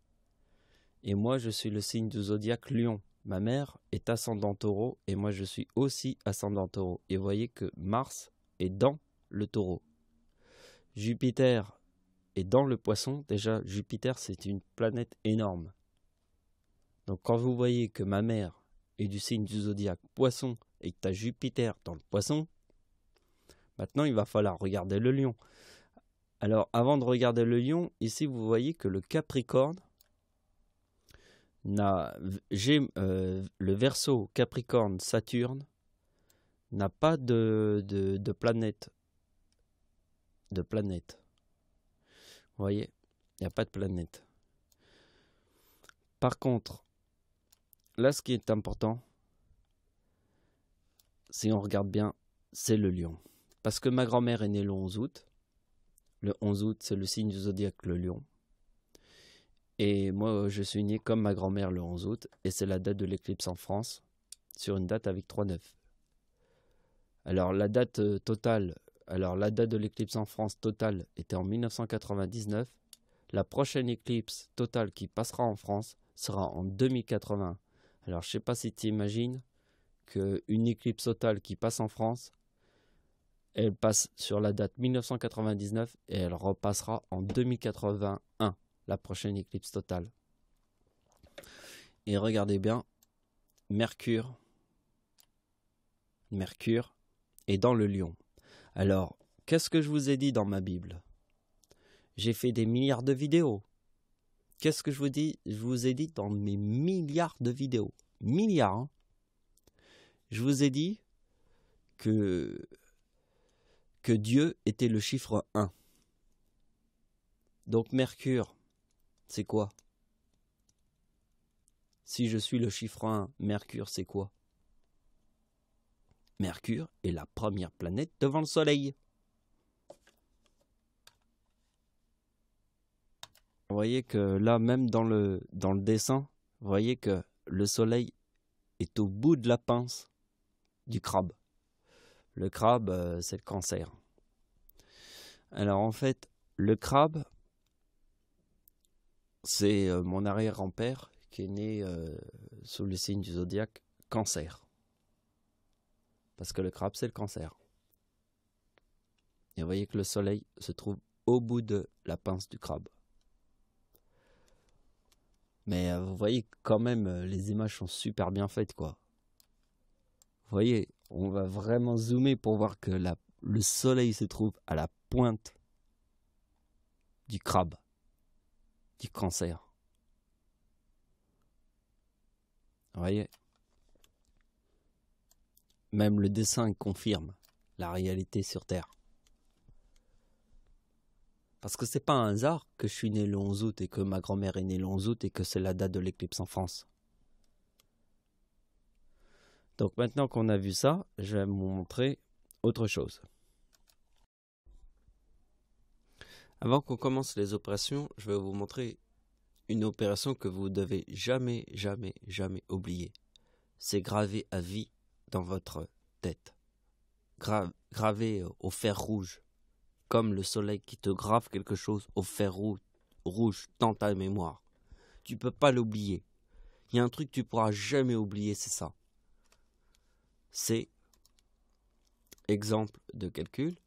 et moi, je suis le signe du zodiaque Lion. Ma mère est ascendant Taureau et moi, je suis aussi ascendant Taureau. Et vous voyez que Mars est dans le Taureau. Jupiter est dans le Poisson. Déjà, Jupiter, c'est une planète énorme. Donc quand vous voyez que ma mère est du signe du zodiaque Poisson et que tu as Jupiter dans le Poisson, maintenant il va falloir regarder le Lion. Alors avant de regarder le Lion, ici vous voyez que le Capricorne, le Verseau, Capricorne, Saturne, n'a pas de planète. Vous voyez, il n'y a pas de planète. Par contre, là, ce qui est important, si on regarde bien, c'est le lion. Parce que ma grand-mère est née le 11 août. Le 11 août, c'est le signe du zodiaque, le lion. Et moi, je suis né comme ma grand-mère le 11 août. Et c'est la date de l'éclipse en France, sur une date avec 3-9. Alors, la date de l'éclipse en France totale était en 1999. La prochaine éclipse totale qui passera en France sera en 2080. Alors, je ne sais pas si tu imagines qu'une éclipse totale qui passe en France, elle passe sur la date 1999 et elle repassera en 2081, la prochaine éclipse totale. Et regardez bien, Mercure est dans le lion. Alors, qu'est-ce que je vous ai dit dans ma Bible? J'ai fait des milliards de vidéos. Qu'est-ce que je vous dis? Je vous ai dit dans mes milliards de vidéos. Milliards, hein. Je vous ai dit que Dieu était le chiffre 1. Donc Mercure, c'est quoi? Si je suis le chiffre 1, Mercure, c'est quoi? Mercure est la première planète devant le Soleil. Vous voyez que là, même dans le dessin, vous voyez que le Soleil est au bout de la pince du crabe. Le crabe, c'est le Cancer. Alors en fait, le crabe, c'est mon arrière-grand-père qui est né sous le signe du zodiaque Cancer. Parce que le crabe, c'est le Cancer. Et vous voyez que le Soleil se trouve au bout de la pince du crabe. Mais vous voyez quand même, les images sont super bien faites, quoi. Vous voyez, on va vraiment zoomer pour voir que le Soleil se trouve à la pointe du crabe, du Cancer. Vous voyez, même le dessin confirme la réalité sur Terre. Parce que c'est pas un hasard que je suis né le 11 août et que ma grand-mère est née le 11 août et que c'est la date de l'éclipse en France. Donc maintenant qu'on a vu ça, je vais vous montrer autre chose. Avant qu'on commence les opérations, je vais vous montrer une opération que vous devez jamais, jamais, jamais oublier. C'est gravé à vie dans votre tête. Gravé au fer rouge. Comme le soleil qui te grave quelque chose au fer rouge rouge dans ta mémoire. Tu peux pas l'oublier. Il y a un truc que tu pourras jamais oublier, c'est ça. C'est, exemple de calcul,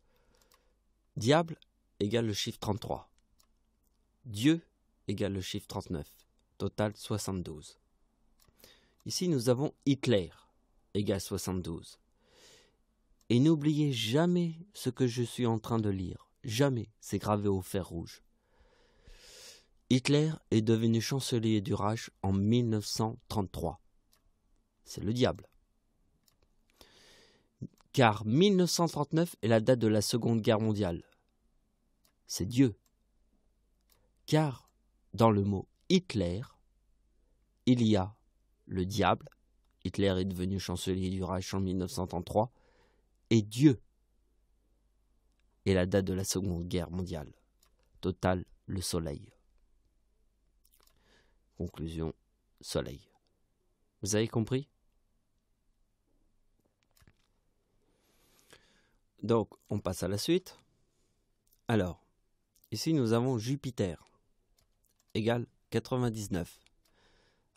diable égale le chiffre 33. Dieu égale le chiffre 39. Total 72. Ici, nous avons Hitler égale 72. Et n'oubliez jamais ce que je suis en train de lire. Jamais, c'est gravé au fer rouge. Hitler est devenu chancelier du Reich en 1933. C'est le diable. Car 1939 est la date de la Seconde Guerre mondiale. C'est Dieu. Car dans le mot Hitler, il y a le diable. Hitler est devenu chancelier du Reich en 1933. Et Dieu est la date de la Seconde Guerre mondiale. Total, le soleil. Conclusion, soleil. Vous avez compris? Donc, on passe à la suite. Alors, ici nous avons Jupiter égale 99.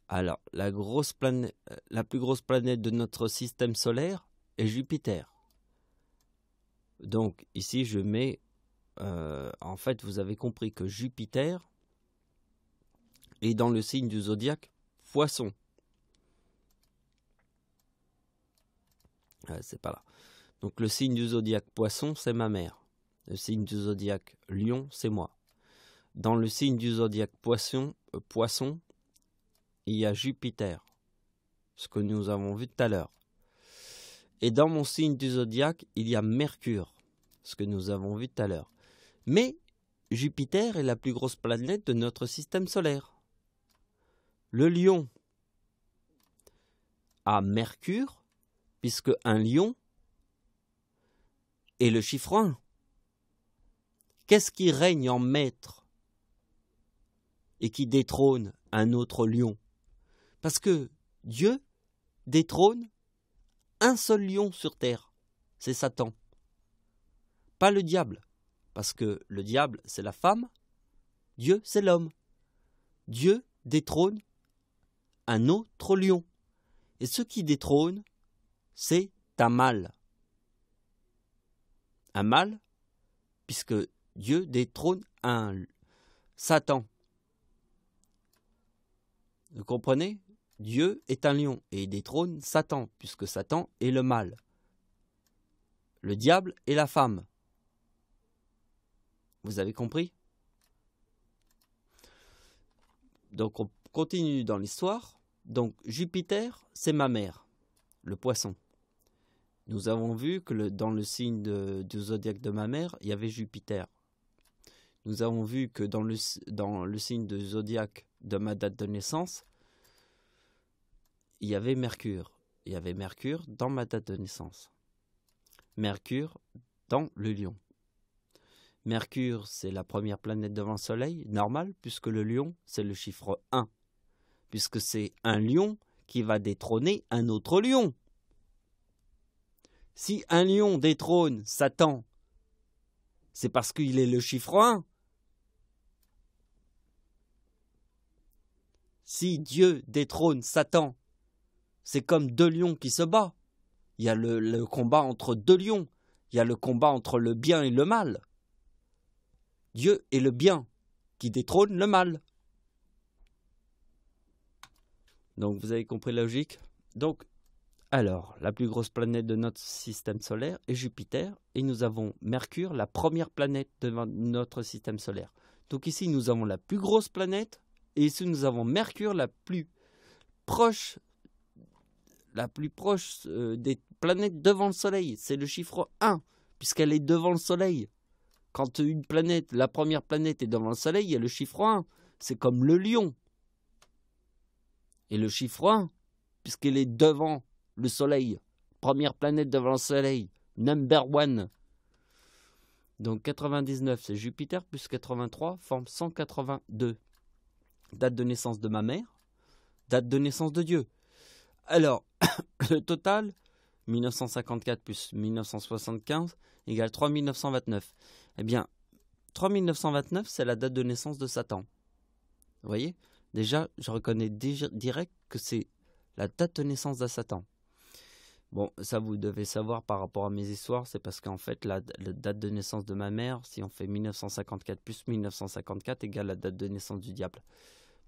Alors, la plus grosse planète de notre système solaire est Jupiter. Donc, ici je mets, en fait, vous avez compris que Jupiter est dans le signe du zodiaque Poisson. C'est pas là. Donc le signe du zodiaque Poisson, c'est ma mère. Le signe du zodiaque Lion, c'est moi. Dans le signe du zodiaque Poisson, il y a Jupiter, ce que nous avons vu tout à l'heure. Et dans mon signe du zodiaque, il y a Mercure, ce que nous avons vu tout à l'heure. Mais Jupiter est la plus grosse planète de notre système solaire. Le Lion a Mercure, puisque un lion est le chiffre 1. Qu'est-ce qui règne en maître et qui détrône un autre lion? Parce que Dieu détrône un seul lion sur terre, c'est Satan. Pas le diable, parce que le diable c'est la femme, Dieu c'est l'homme. Dieu détrône un autre lion. Et ce qui détrône, c'est un mâle. Un mâle, puisque Dieu détrône un Satan. Vous comprenez? Dieu est un lion et il détrône Satan, puisque Satan est le mâle. Le diable est la femme. Vous avez compris? Donc on continue dans l'histoire. Donc Jupiter, c'est ma mère, le poisson. Nous avons vu que dans le signe du zodiaque de ma mère, il y avait Jupiter. Nous avons vu que dans le signe du zodiaque de ma date de naissance, il y avait Mercure. Il y avait Mercure dans ma date de naissance. Mercure dans le Lion. Mercure, c'est la première planète devant le Soleil, normal, puisque le Lion, c'est le chiffre 1. Puisque c'est un lion qui va détrôner un autre lion. Si un lion détrône Satan, c'est parce qu'il est le chiffre 1. Si Dieu détrône Satan, c'est comme deux lions qui se battent. Il y a le combat entre deux lions. Il y a le combat entre le bien et le mal. Dieu est le bien qui détrône le mal. Donc vous avez compris la logique. Donc, alors, la plus grosse planète de notre système solaire est Jupiter. Et nous avons Mercure, la première planète de notre système solaire. Donc ici, nous avons la plus grosse planète. Et ici, nous avons Mercure, la plus proche des planètes devant le Soleil. C'est le chiffre 1, puisqu'elle est devant le Soleil. Quand une planète, la première planète est devant le Soleil, il y a le chiffre 1. C'est comme le lion. Et le chiffre 1, puisqu'il est devant le Soleil. Première planète devant le Soleil. Number 1. Donc 99, c'est Jupiter, plus 83, forme 182. Date de naissance de ma mère. Date de naissance de Dieu. Alors, le total, 1954 plus 1975, égale 3929. Eh bien, 3929, c'est la date de naissance de Satan. Vous voyez? Déjà, je reconnais direct que c'est la date de naissance de Satan. Bon, ça vous devez savoir par rapport à mes histoires, c'est parce qu'en fait, la date de naissance de ma mère, si on fait 1954 plus 1954 égale la date de naissance du diable.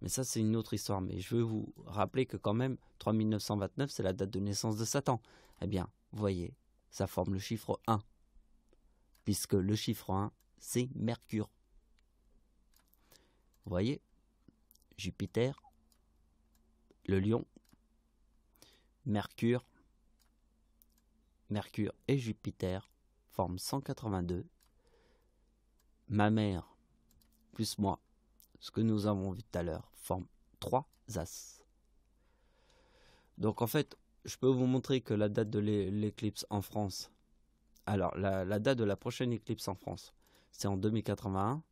Mais ça, c'est une autre histoire. Mais je veux vous rappeler que quand même, 3929, c'est la date de naissance de Satan. Eh bien, vous voyez, ça forme le chiffre 1. Puisque le chiffre 1, c'est Mercure. Vous voyez, Jupiter, le lion, Mercure et Jupiter forment 182. Ma mère plus moi, ce que nous avons vu tout à l'heure, forme 3 As. Donc en fait, je peux vous montrer que la date de l'éclipse en France, alors la date de la prochaine éclipse en France, c'est en 2081.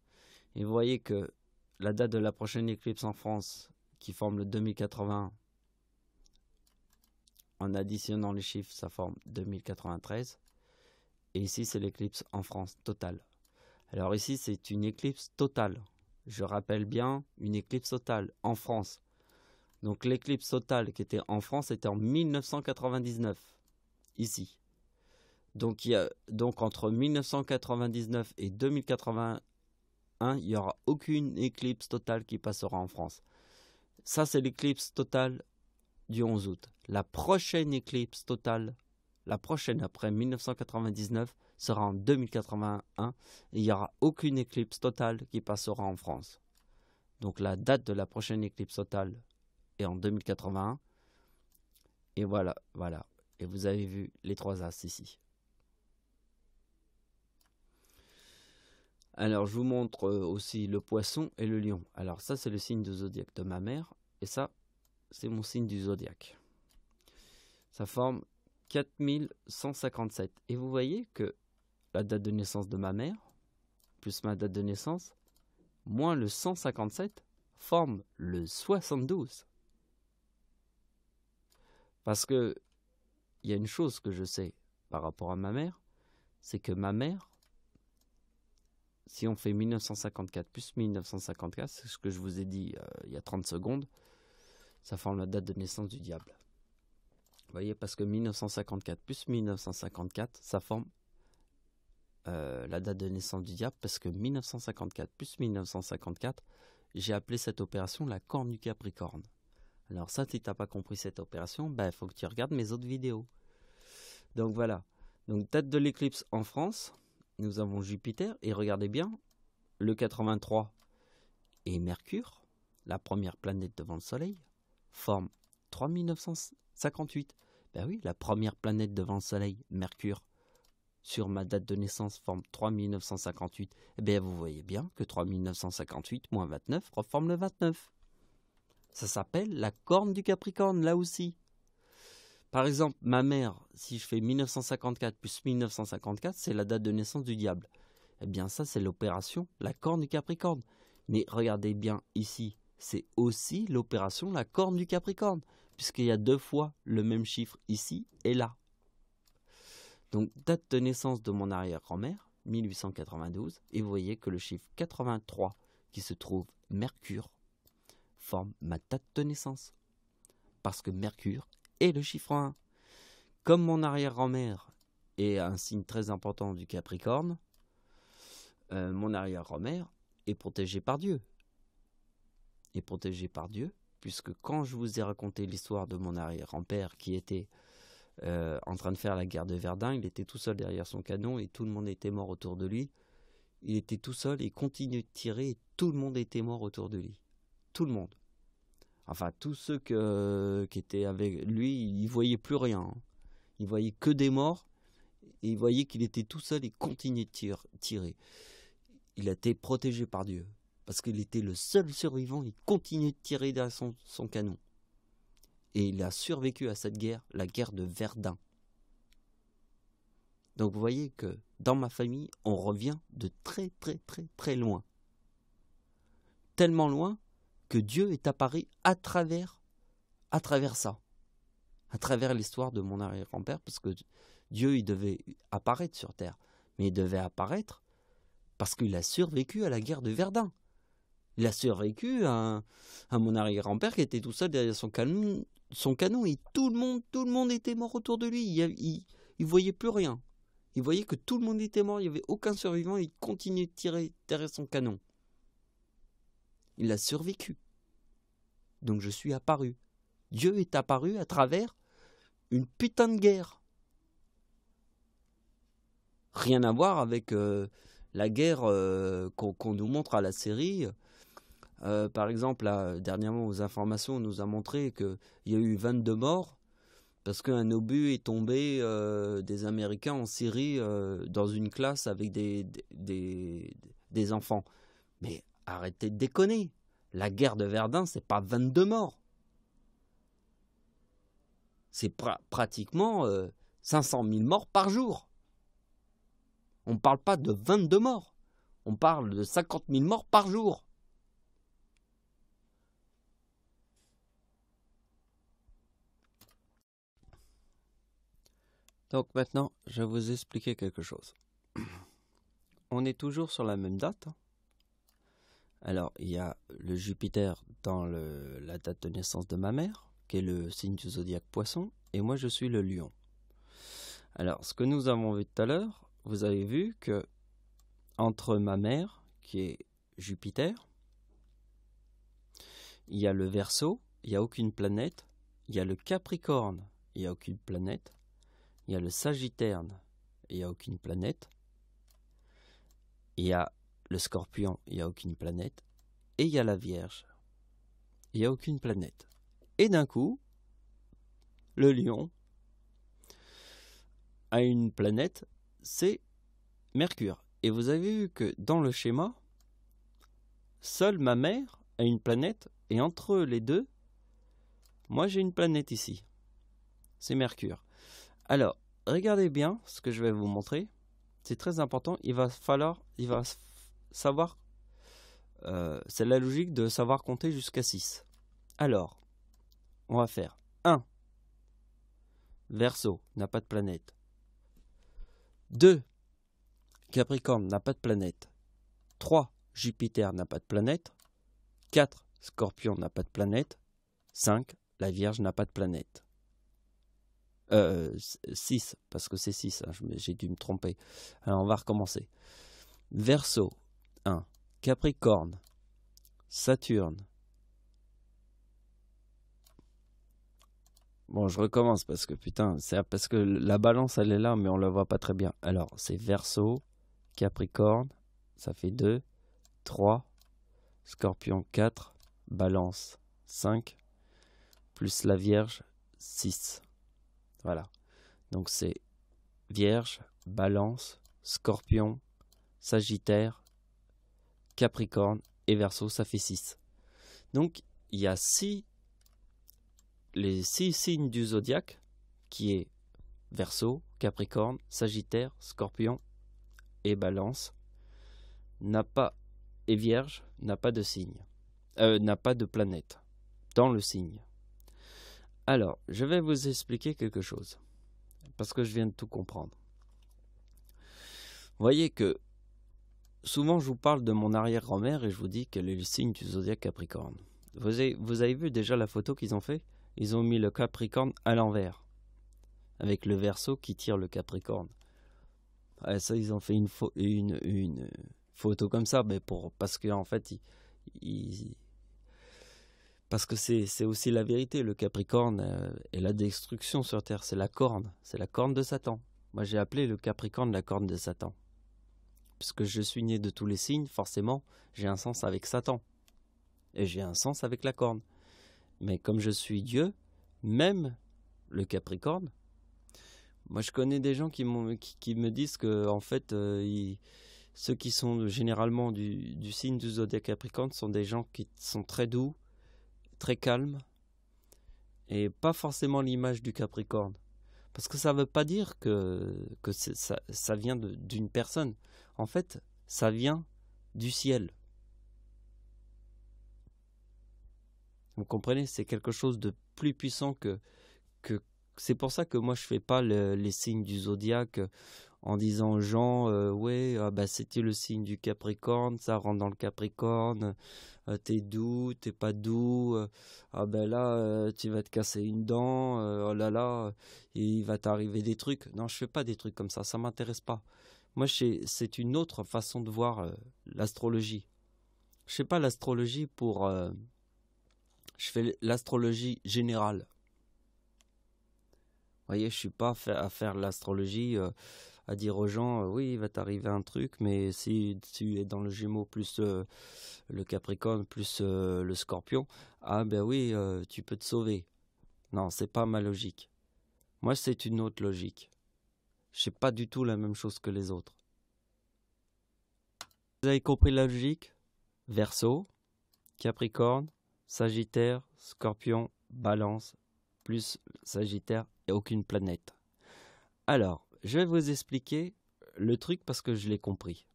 Et vous voyez que la date de la prochaine éclipse en France, qui forme le 2081, en additionnant les chiffres, ça forme 2093. Et ici, c'est l'éclipse en France totale. Alors ici, c'est une éclipse totale. Je rappelle bien, une éclipse totale en France. Donc l'éclipse totale qui était en France était en 1999, ici. Donc entre 1999 et 2081, il n'y aura aucune éclipse totale qui passera en France. Ça, c'est l'éclipse totale du 11 août. La prochaine éclipse totale, la prochaine après 1999, sera en 2081 et il n'y aura aucune éclipse totale qui passera en France. Donc la date de la prochaine éclipse totale est en 2081. Et voilà. Et vous avez vu les 3 As ici. Alors je vous montre aussi le poisson et le lion. Alors ça, c'est le signe du zodiaque de ma mère. Et ça, c'est mon signe du zodiaque. Ça forme 4157. Et vous voyez que la date de naissance de ma mère, plus ma date de naissance, moins le 157, forme le 72. Parce que il y a une chose que je sais par rapport à ma mère, c'est que ma mère, si on fait 1954 plus 1954, c'est ce que je vous ai dit il y a 30 secondes, ça forme la date de naissance du diable. Vous voyez, parce que 1954 plus 1954, ça forme la date de naissance du diable, parce que 1954 plus 1954, j'ai appelé cette opération la corne du Capricorne. Alors ça, si tu n'as pas compris cette opération, il faut que tu regardes mes autres vidéos. Donc voilà. Donc date de l'éclipse en France, nous avons Jupiter, et regardez bien, le 83 et Mercure, la première planète devant le Soleil, forme 3958. Ben oui, la première planète devant le Soleil, Mercure, sur ma date de naissance, forme 3958. Eh bien, vous voyez bien que 3958 moins 29 reforme le 29. Ça s'appelle la corne du Capricorne, là aussi. Par exemple, ma mère, si je fais 1954 plus 1954, c'est la date de naissance du diable. Eh bien, ça, c'est l'opération la corne du Capricorne. Mais regardez bien ici, c'est aussi l'opération la corne du Capricorne, puisqu'il y a 2 fois le même chiffre ici et là. Donc, date de naissance de mon arrière-grand-mère, 1892, et vous voyez que le chiffre 83, qui se trouve Mercure, forme ma date de naissance. Parce que Mercure est le chiffre 1. Comme mon arrière-grand-mère est un signe très important du Capricorne, mon arrière-grand-mère est protégée par Dieu. Est protégée par Dieu, puisque quand je vous ai raconté l'histoire de mon arrière-grand-père qui était en train de faire la guerre de Verdun, il était tout seul derrière son canon et tout le monde était mort autour de lui. Il était tout seul et continuait de tirer et tout le monde était mort autour de lui. Tout le monde. Enfin, tous ceux qui étaient avec lui, ils ne voyaient plus rien. Hein. Ils voyaient que des morts et ils voyaient qu'il était tout seul et continuait de tirer. Il a été protégé par Dieu parce qu'il était le seul survivant. Il continuait de tirer derrière son canon. Et il a survécu à cette guerre, la guerre de Verdun. Donc vous voyez que dans ma famille, on revient de très très très très loin. Tellement loin que Dieu est apparu à travers ça. À travers l'histoire de mon arrière-grand-père, parce que Dieu, il devait apparaître sur terre. Mais il devait apparaître Parce qu'il a survécu à la guerre de Verdun. Il a survécu à mon arrière-grand-père qui était tout seul derrière son canon et tout le monde était mort autour de lui. Il voyait plus rien. Il voyait que tout le monde était mort, il n'y avait aucun survivant et il continuait de tirer derrière son canon. Il a survécu. Donc je suis apparu. Dieu est apparu à travers une putain de guerre. Rien à voir avec la guerre qu'on nous montre à la série. Par exemple, là, dernièrement, aux informations, on nous a montré qu'il y a eu 22 morts parce qu'un obus est tombé des Américains en Syrie dans une classe avec des enfants. Mais arrêtez de déconner. La guerre de Verdun, c'est pas 22 morts. C'est pratiquement 500 000 morts par jour. On ne parle pas de 22 morts. On parle de 50 000 morts par jour. Donc maintenant, je vais vous expliquer quelque chose. On est toujours sur la même date. Alors, il y a le Jupiter dans la date de naissance de ma mère, qui est le signe du zodiaque Poisson, et moi je suis le Lion. Alors, ce que nous avons vu tout à l'heure, vous avez vu que entre ma mère, qui est Jupiter, il y a le Verseau, il n'y a aucune planète, il y a le Capricorne, il n'y a aucune planète, il y a le Sagittaire, il n'y a aucune planète, il y a le Scorpion, il n'y a aucune planète, et il y a la Vierge, il n'y a aucune planète. Et d'un coup, le Lion a une planète, c'est Mercure. Et vous avez vu que dans le schéma, seule ma mère a une planète, et entre les deux, moi j'ai une planète ici. C'est Mercure. Alors, regardez bien ce que je vais vous montrer. C'est très important. Il va savoir, c'est la logique de savoir compter jusqu'à 6. Alors, on va faire 1. Verseau n'a pas de planète. 2. Capricorne n'a pas de planète. 3. Jupiter n'a pas de planète. 4. Scorpion n'a pas de planète. 5. La Vierge n'a pas de planète. 6, parce que c'est 6, hein, j'ai dû me tromper. Alors on va recommencer. Verseau, 1. Capricorne, Saturne. Bon, je recommence parce que putain, c'est parce que la balance elle est là, mais on la voit pas très bien. Alors, c'est Verseau, Capricorne, ça fait 2, 3, Scorpion 4, Balance 5, plus la Vierge 6. Voilà. Donc c'est Vierge, Balance, Scorpion, Sagittaire, Capricorne et Verseau, ça fait 6. Donc il y a les 6 signes du zodiaque qui est Verseau, Capricorne, Sagittaire, Scorpion et Balance et Vierge n'a pas de signe, n'a pas de planète dans le signe. Alors, je vais vous expliquer quelque chose, parce que je viens de tout comprendre. Vous voyez que souvent je vous parle de mon arrière-grand-mère et je vous dis qu'elle est le signe du zodiaque Capricorne. Vous avez vu déjà la photo qu'ils ont fait? Ils ont mis le Capricorne à l'envers, avec le Verseau qui tire le Capricorne. Ah, ça, ils ont fait une photo comme ça, mais parce qu'en fait, parce que c'est aussi la vérité. Le Capricorne est la destruction sur Terre. C'est la corne de Satan. Moi, j'ai appelé le Capricorne la corne de Satan. Puisque je suis né de tous les signes, forcément, j'ai un sens avec Satan. Et j'ai un sens avec la corne. Mais comme je suis Dieu, même le Capricorne, moi je connais des gens qui me disent que en fait, ceux qui sont généralement du signe du zodiaque Capricorne sont des gens qui sont très doux, très calmes, et pas forcément l'image du Capricorne. Parce que ça ne veut pas dire que ça vient d'une personne. En fait, ça vient du ciel. Vous comprenez? C'est quelque chose de plus puissant que... C'est pour ça que moi je ne fais pas les signes du zodiaque en disant aux gens, ouais, ah bah, c'était le signe du Capricorne, ça rentre dans le Capricorne, t'es doux, t'es pas doux, ah ben là, tu vas te casser une dent, oh là là, il va t'arriver des trucs. Non, je fais pas des trucs comme ça m'intéresse pas. Moi, c'est une autre façon de voir l'astrologie. Je fais pas l'astrologie pour... je fais l'astrologie générale. Vous voyez, je suis pas à faire l'astrologie, à dire aux gens, oui, il va t'arriver un truc, mais si tu es dans le Gémeaux plus le Capricorne plus le Scorpion, ah ben oui, tu peux te sauver. Non, c'est pas ma logique. Moi, c'est une autre logique. Je sais pas du tout la même chose que les autres. Vous avez compris la logique? Verseau, Capricorne, Sagittaire, Scorpion, Balance, plus Sagittaire et aucune planète. Alors, je vais vous expliquer le truc parce que je l'ai compris.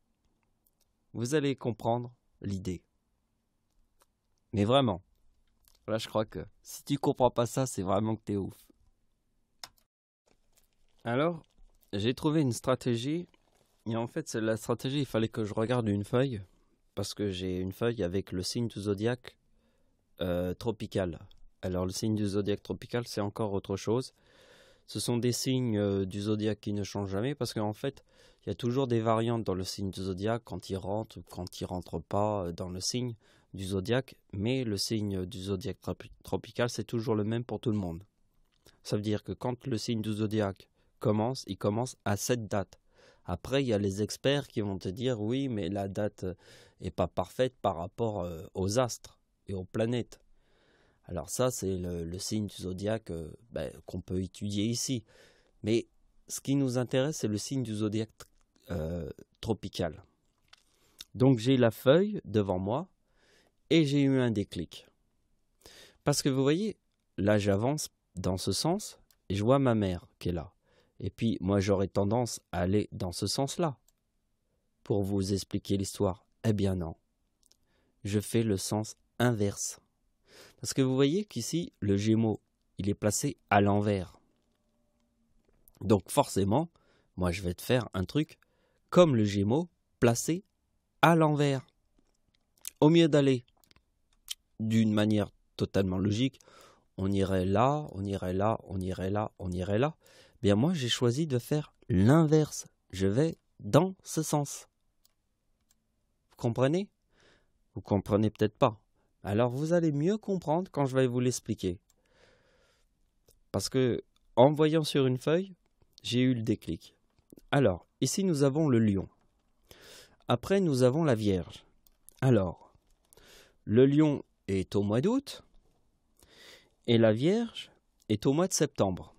Vous allez comprendre l'idée. Mais vraiment, là je crois que si tu comprends pas ça, c'est vraiment que t'es ouf. Alors, j'ai trouvé une stratégie. Et en fait, c'est la stratégie, il fallait que je regarde une feuille. Parce que j'ai une feuille avec le signe du zodiaque tropical. Alors le signe du zodiaque tropical, c'est encore autre chose. Ce sont des signes du zodiaque qui ne changent jamais parce qu'en fait, il y a toujours des variantes dans le signe du zodiaque quand il rentre ou quand il rentre pas dans le signe du zodiaque. Mais le signe du zodiaque tropical, c'est toujours le même pour tout le monde. Ça veut dire que quand le signe du zodiaque commence, il commence à cette date. Après, il y a les experts qui vont te dire oui, mais la date est pas parfaite par rapport aux astres et aux planètes. Alors ça, c'est le signe du zodiaque qu'on peut étudier ici. Mais ce qui nous intéresse, c'est le signe du zodiaque tropical. Donc j'ai la feuille devant moi et j'ai eu un déclic. Parce que vous voyez, là j'avance dans ce sens et je vois ma mère qui est là. Et puis moi j'aurais tendance à aller dans ce sens-là pour vous expliquer l'histoire. Eh bien non, je fais le sens inverse. Parce que vous voyez qu'ici, le Gémeaux, il est placé à l'envers. Donc forcément, moi je vais te faire un truc comme le Gémeaux placé à l'envers. Au mieux d'aller d'une manière totalement logique, on irait là, on irait là, on irait là, on irait là. Bien moi j'ai choisi de faire l'inverse. Je vais dans ce sens. Vous comprenez? Vous comprenez peut-être pas. Alors vous allez mieux comprendre quand je vais vous l'expliquer. Parce que en voyant sur une feuille, j'ai eu le déclic. Alors, ici nous avons le lion. Après nous avons la Vierge. Alors, le lion est au mois d'août et la Vierge est au mois de septembre.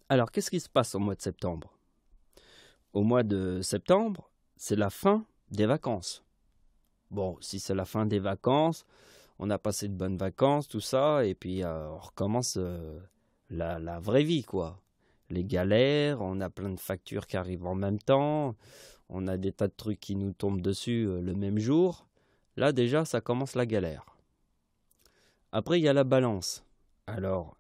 Alors, qu'est-ce qui se passe au mois de septembre? Au mois de septembre, c'est la fin des vacances. Bon, si c'est la fin des vacances, on a passé de bonnes vacances, tout ça, et puis on recommence la vraie vie, quoi. Les galères, on a plein de factures qui arrivent en même temps, on a des tas de trucs qui nous tombent dessus le même jour. Là, déjà, ça commence la galère. Après, il y a la balance. Alors,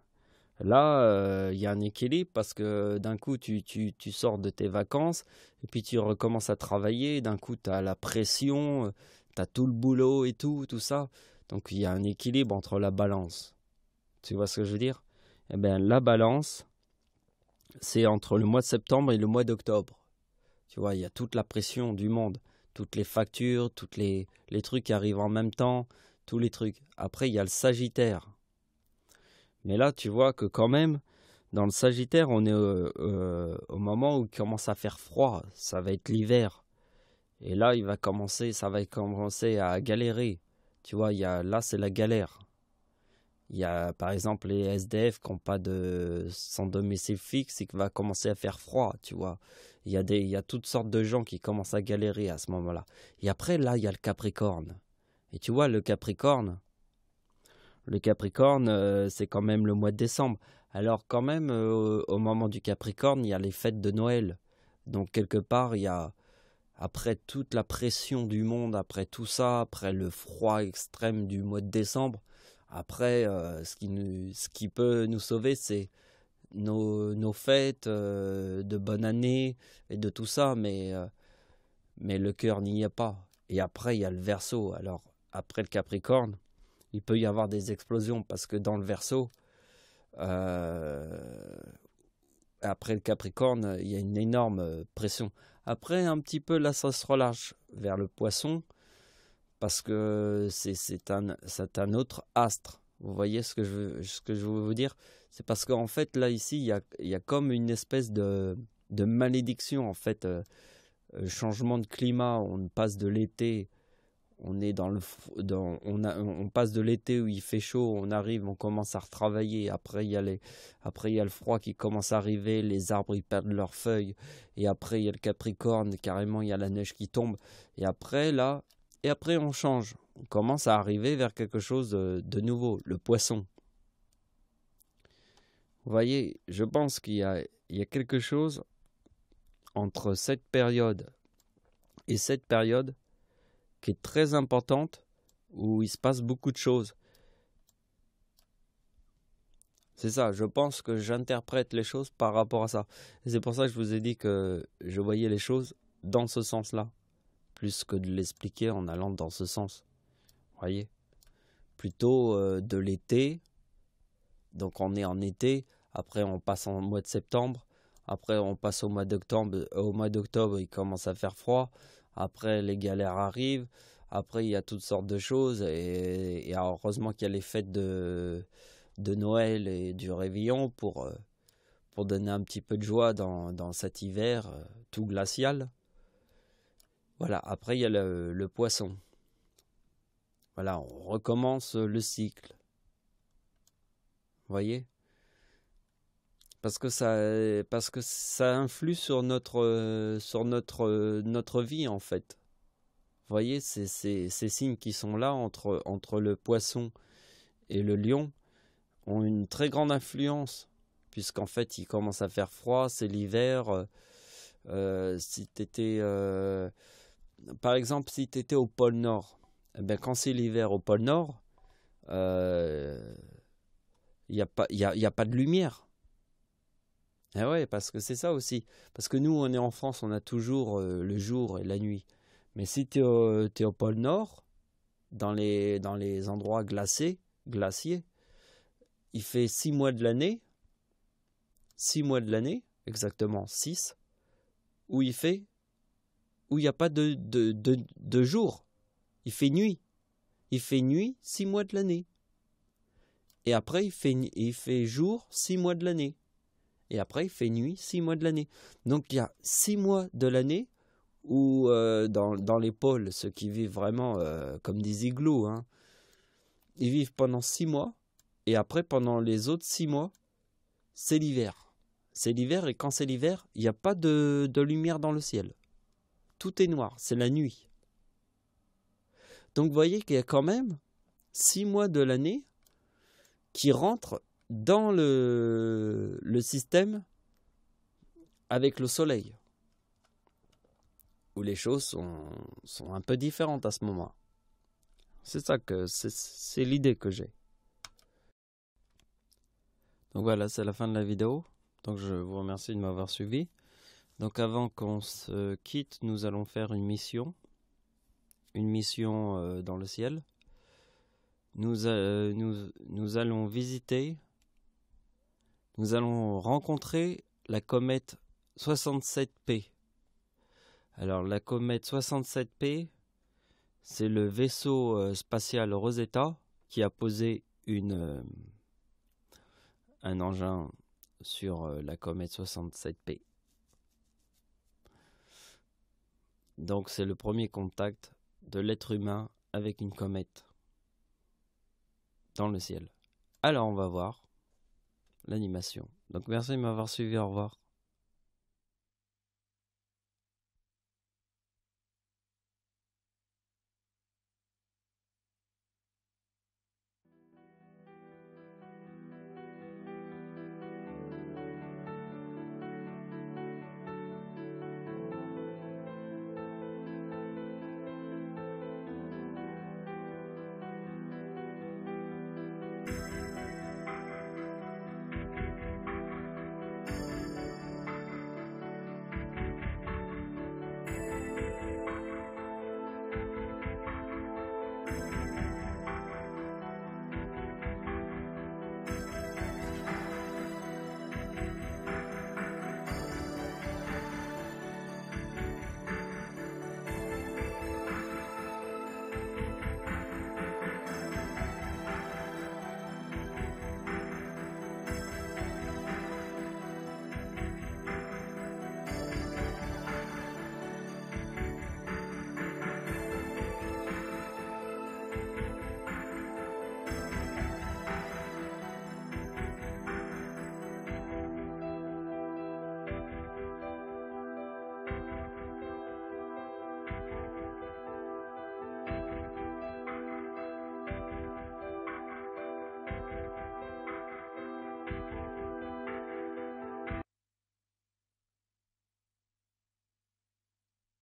là, il y a un équilibre parce que d'un coup, tu sors de tes vacances et puis tu recommences à travailler. D'un coup, tu as la pression, tu as tout le boulot et tout ça. Donc, il y a un équilibre entre la balance. Tu vois ce que je veux dire? Eh bien, la balance, c'est entre le mois de septembre et le mois d'octobre. Tu vois, il y a toute la pression du monde. Toutes les factures, tous les trucs qui arrivent en même temps, tous les trucs. Après, il y a le Sagittaire. Mais là, tu vois que quand même, dans le Sagittaire, on est au moment où il commence à faire froid. Ça va être l'hiver. Et là, ça va commencer à galérer. Tu vois, là, c'est la galère. Il y a, par exemple, les SDF qui n'ont pas sans domicile fixe et qui va commencer à faire froid, tu vois. Il y a toutes sortes de gens qui commencent à galérer à ce moment-là. Et après, là, il y a le Capricorne. Et tu vois, le Capricorne, c'est quand même le mois de décembre. Alors quand même, au moment du Capricorne, il y a les fêtes de Noël. Donc quelque part, il y a, après toute la pression du monde, après tout ça, après le froid extrême du mois de décembre, après, ce qui peut nous sauver, c'est nos fêtes de bonne année et de tout ça, mais le cœur n'y est pas. Et après, il y a le Verseau. Alors, après le Capricorne, il peut y avoir des explosions parce que dans le Verseau, après le Capricorne, il y a une énorme pression. Après, un petit peu, là, ça se relâche vers le Poisson parce que c'est un autre astre. Vous voyez ce que je veux vous dire? C'est parce qu'en fait, là, ici, il y a comme une espèce de malédiction, en fait. Changement de climat, on passe de l'été, on est on passe de l'été où il fait chaud, on arrive, on commence à retravailler. Après il y a le froid qui commence à arriver, les arbres ils perdent leurs feuilles, et après il y a le Capricorne, carrément il y a la neige qui tombe, et après on change, on commence à arriver vers quelque chose de nouveau, le Poisson. Vous voyez, je pense qu'il y a quelque chose entre cette période et cette période qui est très importante, où il se passe beaucoup de choses. C'est ça, je pense que j'interprète les choses par rapport à ça. Et c'est pour ça que je vous ai dit que je voyais les choses dans ce sens-là, plus que de l'expliquer en allant dans ce sens. Vous voyez? Plutôt de l'été, donc on est en été, après on passe en mois de septembre, après on passe au mois d'octobre, il commence à faire froid, après les galères arrivent, après il y a toutes sortes de choses, et heureusement qu'il y a les fêtes de Noël et du Réveillon pour donner un petit peu de joie dans cet hiver tout glacial. Voilà, après il y a le Poisson. Voilà, on recommence le cycle. Vous voyez? Parce que ça influe sur notre vie, en fait. Vous voyez, ces signes qui sont là entre le Poisson et le Lion ont une très grande influence, puisqu'en fait il commence à faire froid, c'est l'hiver. Si t'étais par exemple, si tu étais au pôle Nord, eh bien, quand c'est l'hiver au pôle Nord, il n'y a pas de lumière. Eh ouais, parce que c'est ça aussi. Parce que nous, on est en France, on a toujours le jour et la nuit. Mais si tu es au pôle Nord, dans les endroits glaciers, il fait 6 mois de l'année, exactement 6, où il n'y a pas de jour. Il fait nuit. Il fait nuit 6 mois de l'année. Et après, il fait jour 6 mois de l'année. Et après, il fait nuit 6 mois de l'année. Donc, il y a 6 mois de l'année où, dans les pôles, ceux qui vivent vraiment comme des igloos, hein, ils vivent pendant 6 mois. Et après, pendant les autres 6 mois, c'est l'hiver. C'est l'hiver, et quand c'est l'hiver, il n'y a pas de lumière dans le ciel. Tout est noir, c'est la nuit. Donc, vous voyez qu'il y a quand même 6 mois de l'année qui rentrent dans le système avec le soleil, où les choses sont un peu différentes à ce moment. C'est ça c'est l'idée que j'ai. Donc voilà, c'est la fin de la vidéo. Donc je vous remercie de m'avoir suivi. Donc avant qu'on se quitte, nous allons faire une mission dans le ciel. Nous allons visiter, nous allons rencontrer la comète 67P. Alors la comète 67P, c'est le vaisseau spatial Rosetta qui a posé un engin sur la comète 67P. Donc c'est le premier contact de l'être humain avec une comète dans le ciel. Alors on va voir l'animation. Donc merci de m'avoir suivi, au revoir.